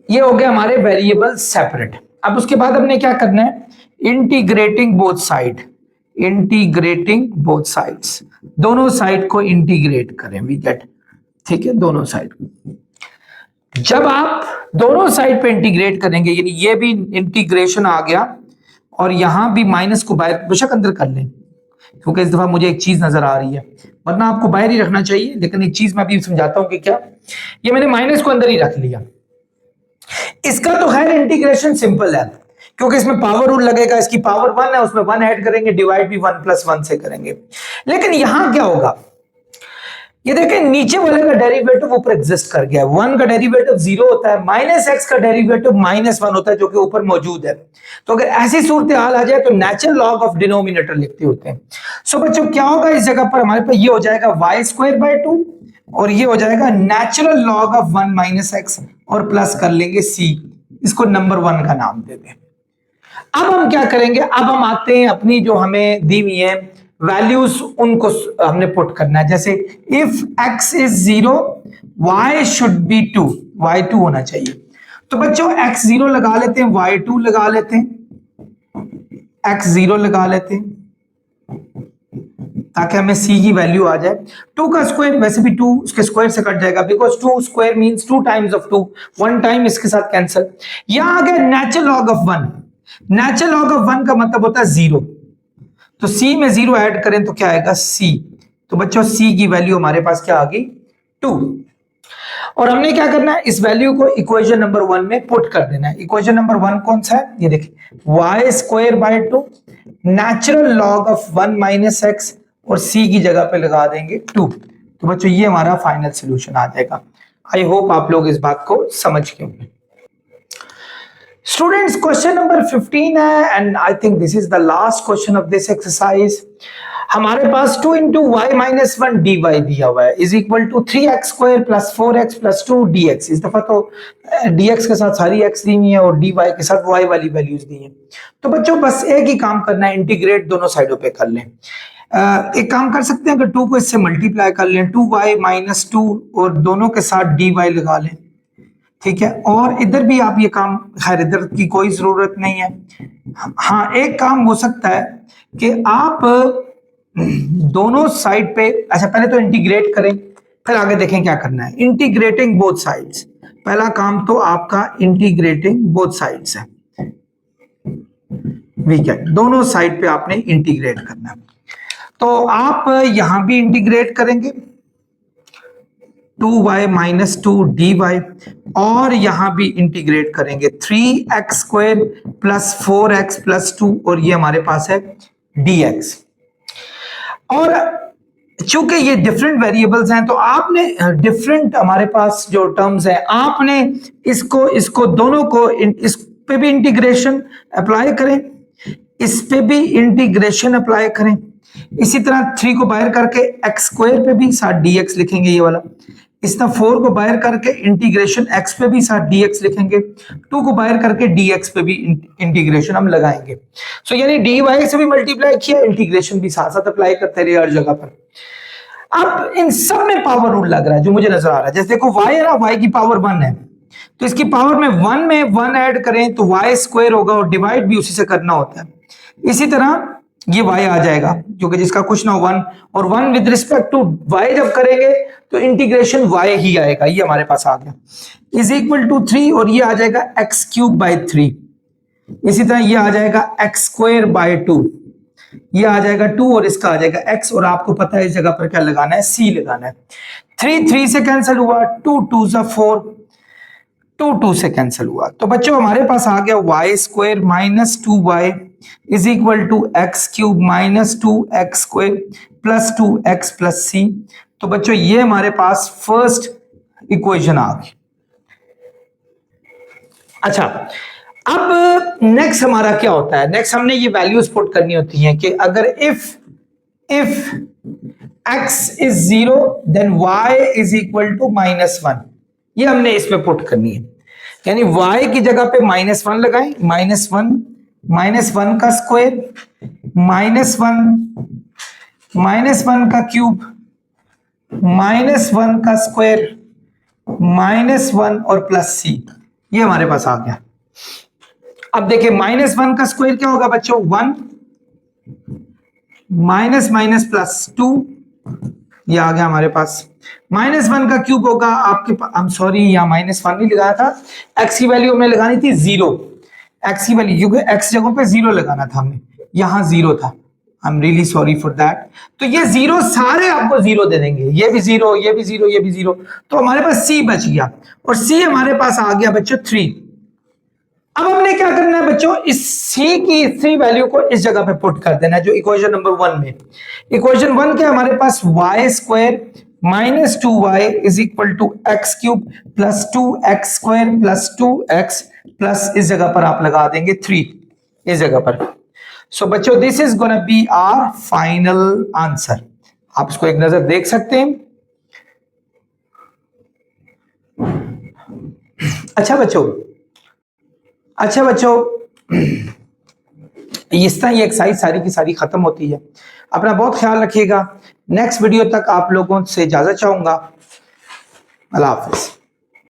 ये हो गया हमारे वेरिएबल सेपरेट। अब उसके बाद हमने क्या करना है, integrating both side, integrating both sides, दोनों साइड को इंटीग्रेट करें, वी गेट, ठीक है, दोनों साइड। जब आप दोनों साइड पे इंटीग्रेट करेंगे, यानी ये भी इंटीग्रेशन आ गया और यहां भी माइनस को बाहर बेशक अंदर कर लें, क्योंकि इस दफा मुझे एक चीज नजर आ रही है, वरना आपको बाहर ही रखना चाहिए, लेकिन एक चीज मैं अभी समझाता हूं कि क्या। ये मैंने माइनस को अंदर ही रख लिया। इसका तो खैर इंटीग्रेशन सिंपल है, क्योंकि इसमें पावर रूल लगेगा, इसकी पावर 1 है, उसमें 1 ऐड करेंगे, डिवाइड भी 1+1 से करेंगे। लेकिन यहां क्या होगा, ये देखें नीचे वाले का डेरिवेटिव ऊपर एग्जिस्ट कर गया है। 1 का डेरिवेटिव 0 होता है, -x का डेरिवेटिव -1 होता है, जो कि ऊपर मौजूद है। तो अगर ऐसी सूरत हाल आ जाए तो नेचुरल लॉग ऑफ डिनोमिनेटर लिखते होते हैं। सो बच्चों क्या होगा, इस जगह पर हमारे पास ये हो जाएगा y²/2 और ये हो जाएगा नेचुरल लॉग ऑफ 1 - x और प्लस कर लेंगे c, इसको नंबर 1 का नाम दे दें। अब हम क्या करेंगे, अब हम आते हैं अपनी जो हमें दी हुई है वैल्यूज, उनको हमने पुट करना है। जैसे if x is 0 y should be 2, y 2 होना चाहिए। तो बच्चों x 0 लगा लेते हैं, y 2 लगा लेते हैं, x 0 लगा लेते हैं ताकि हमें c की वैल्यू आ जाए। 2 का स्क्वायर, वैसे भी 2 उसके स्क्वायर से कट जाएगा, because 2 square means 2 times of 2, 1 time इसके साथ कैंसिल। यहां आ गया natural log of 1, natural log of 1 का मतलब होता है 0, तो c में 0 ऐड करें तो क्या आएगा c। तो बच्चों c की वैल्यू हमारे पास क्या आ गई 2, और हमने क्या करना है, इस वैल्यू को इक्वेशन नंबर 1 में पुट कर देना है। इक्वेशन नंबर 1 कौन सा है, ये देखिए y²/2 natural log of 1 - x और c की जगह पे लगा देंगे 2। तो बच्चों ये हमारा फाइनल सोल्यूशन आ जाएगा। आई होप आप लोग इस बात को समझ गए होंगे। स्टूडेंट्स क्वेश्चन नंबर 15 है, and I think this is the last question of this exercise. हमारे पास 2 × y - 1 dy दिया हुआ है is equal to 3x² + 4x + 2 dx। इस दफा तो dx के साथ सारी x दी हुई है और dy के साथ y वाली वैल्यूज दी हैं। तो बच्चों बस एक ही काम करना है, इंटीग्रेट दोनों साइडों पे कर लें। एक काम कर सकते हैं, अगर 2 को इससे मल्टीप्लाई कर लें, 2y - 2 और दोनों के साथ dy लगा लें, ठीक है। और इधर भी आप ये काम, खैर इधर की कोई जरूरत नहीं है। हाँ एक काम हो सकता है कि आप दोनों साइड पे, अच्छा पहले तो इंटीग्रेट करें, फिर आगे देखें क्या करना है। इंटीग्रेटिंग बोथ साइड्स, पहला काम तो आपका इंटीग्रेटिंग बोथ साइड्स है, ठीक है। दोनों साइड पे आपने इंटीग्रेट करना है। तो आप यहां भी इंटीग्रेट करेंगे 2y - 2 dy, और यहां भी इंटीग्रेट करेंगे 3x² + 4x + 2 और ये हमारे पास है dx। और चूंकि ये डिफरेंट वेरिएबल्स हैं तो आपने डिफरेंट, हमारे पास जो टर्म्स है, आपने इसको दोनों को इस पे भी इंटीग्रेशन अप्लाई करें, इस पे भी इंटीग्रेशन अप्लाई करें। इसी तरह 3 को बाहर करके x² पे भी साथ dx लिखेंगे ये वाला। इस तरह 4 को बाहर करके इंटीग्रेशन x पे भी साथ dx लिखेंगे। 2 को बाहर करके dx पे भी इंटीग्रेशन हम लगाएंगे। सो यानी dy से भी मल्टीप्लाई किया, इंटीग्रेशन भी साथ साथ अप्लाई करते रहे हर जगह पर। अब इन सब में पावर रूल लग रहा है जो मुझे नजर आ रहा है। जैसे देखो y है ना, y की पावर 1 है, तो इसकी पावर में 1 में 1 ऐड करें तो y² होगा, और डिवाइड भी उसी से करना होता है। इसी तरह ये y आ जाएगा, क्योंकि जिसका कुछ ना 1, और 1 विद रिस्पेक्ट टू y जब करेंगे तो इंटीग्रेशन y ही आएगा, ये हमारे पास आ गया, इज इक्वल टू 3, और ये आ जाएगा x³ 3। इसी तरह ये आ जाएगा x² 2, ये आ जाएगा 2 और इसका आ जाएगा x, और आपको पता है इस जगह पर क्या लगाना है, c लगाना है। 3 3 से कैंसिल हुआ, 2 2 = 4, 2 2 से कैंसिल हुआ। तो बच्चों हमारे पास आ गया y² - 2y is equal to x³ - 2x² + 2x + c। तो बच्चों ये हमारे पास फर्स्ट इक्वेशन आ गई। अच्छा अब नेक्स्ट हमारा क्या होता है, नेक्स्ट हमने ये वैल्यूज पुट करनी होती हैं कि अगर if x is 0 then y is equal to -1, ये हमने इसमें पुट करनी है। यानी y की जगह पे -1 लगाएं, -1 का स्क्वायर, -1 का क्यूब, -1 का स्क्वायर, -1 और +c, ये हमारे पास आ गया। अब देखिए -1 का स्क्वायर क्या होगा बच्चों, 1, -+ 2, ये आ गया हमारे पास। -1 का क्यूब होगा आपके पास, I'm सॉरी यहाँ -1 नहीं लगाया था, x की वैल्यू हमने लगानी थी 0, x की वैल्यू, क्योंकि x जगहों पे 0 लगाना था हमने, यहाँ 0 था, I am really sorry for that. तो ये जीरो सारे आपको जीरो दे देंगे, ये भी जीरो, ये भी जीरो, ये भी जीरो। तो हमारे पास सी बच गया और सी हमारे पास आ गया बच्चों 3। अब हमने क्या करना है बच्चों, इस सी की 3 वैल्यू को इस जगह पे पुट कर देना है जो इक्वेशन नंबर 1 में। इक्वेशन 1 के हमारे पास Y square minus 2y is equal to X cube plus 2x square plus 2x plus इस जगह पर आप लगा देंगे 3 इस जगह पर। सो बच्चों this is gonna be our final answer. आप इसको एक नजर देख सकते हैं। अच्छा बच्चों इस तरह ये एक्सरसाइज सारी की सारी खत्म होती है। अपना बहुत ख्याल रखिएगा। नेक्स्ट वीडियो तक आप लोगों से इजाजत चाहूंगा। अल्लाह हाफिज।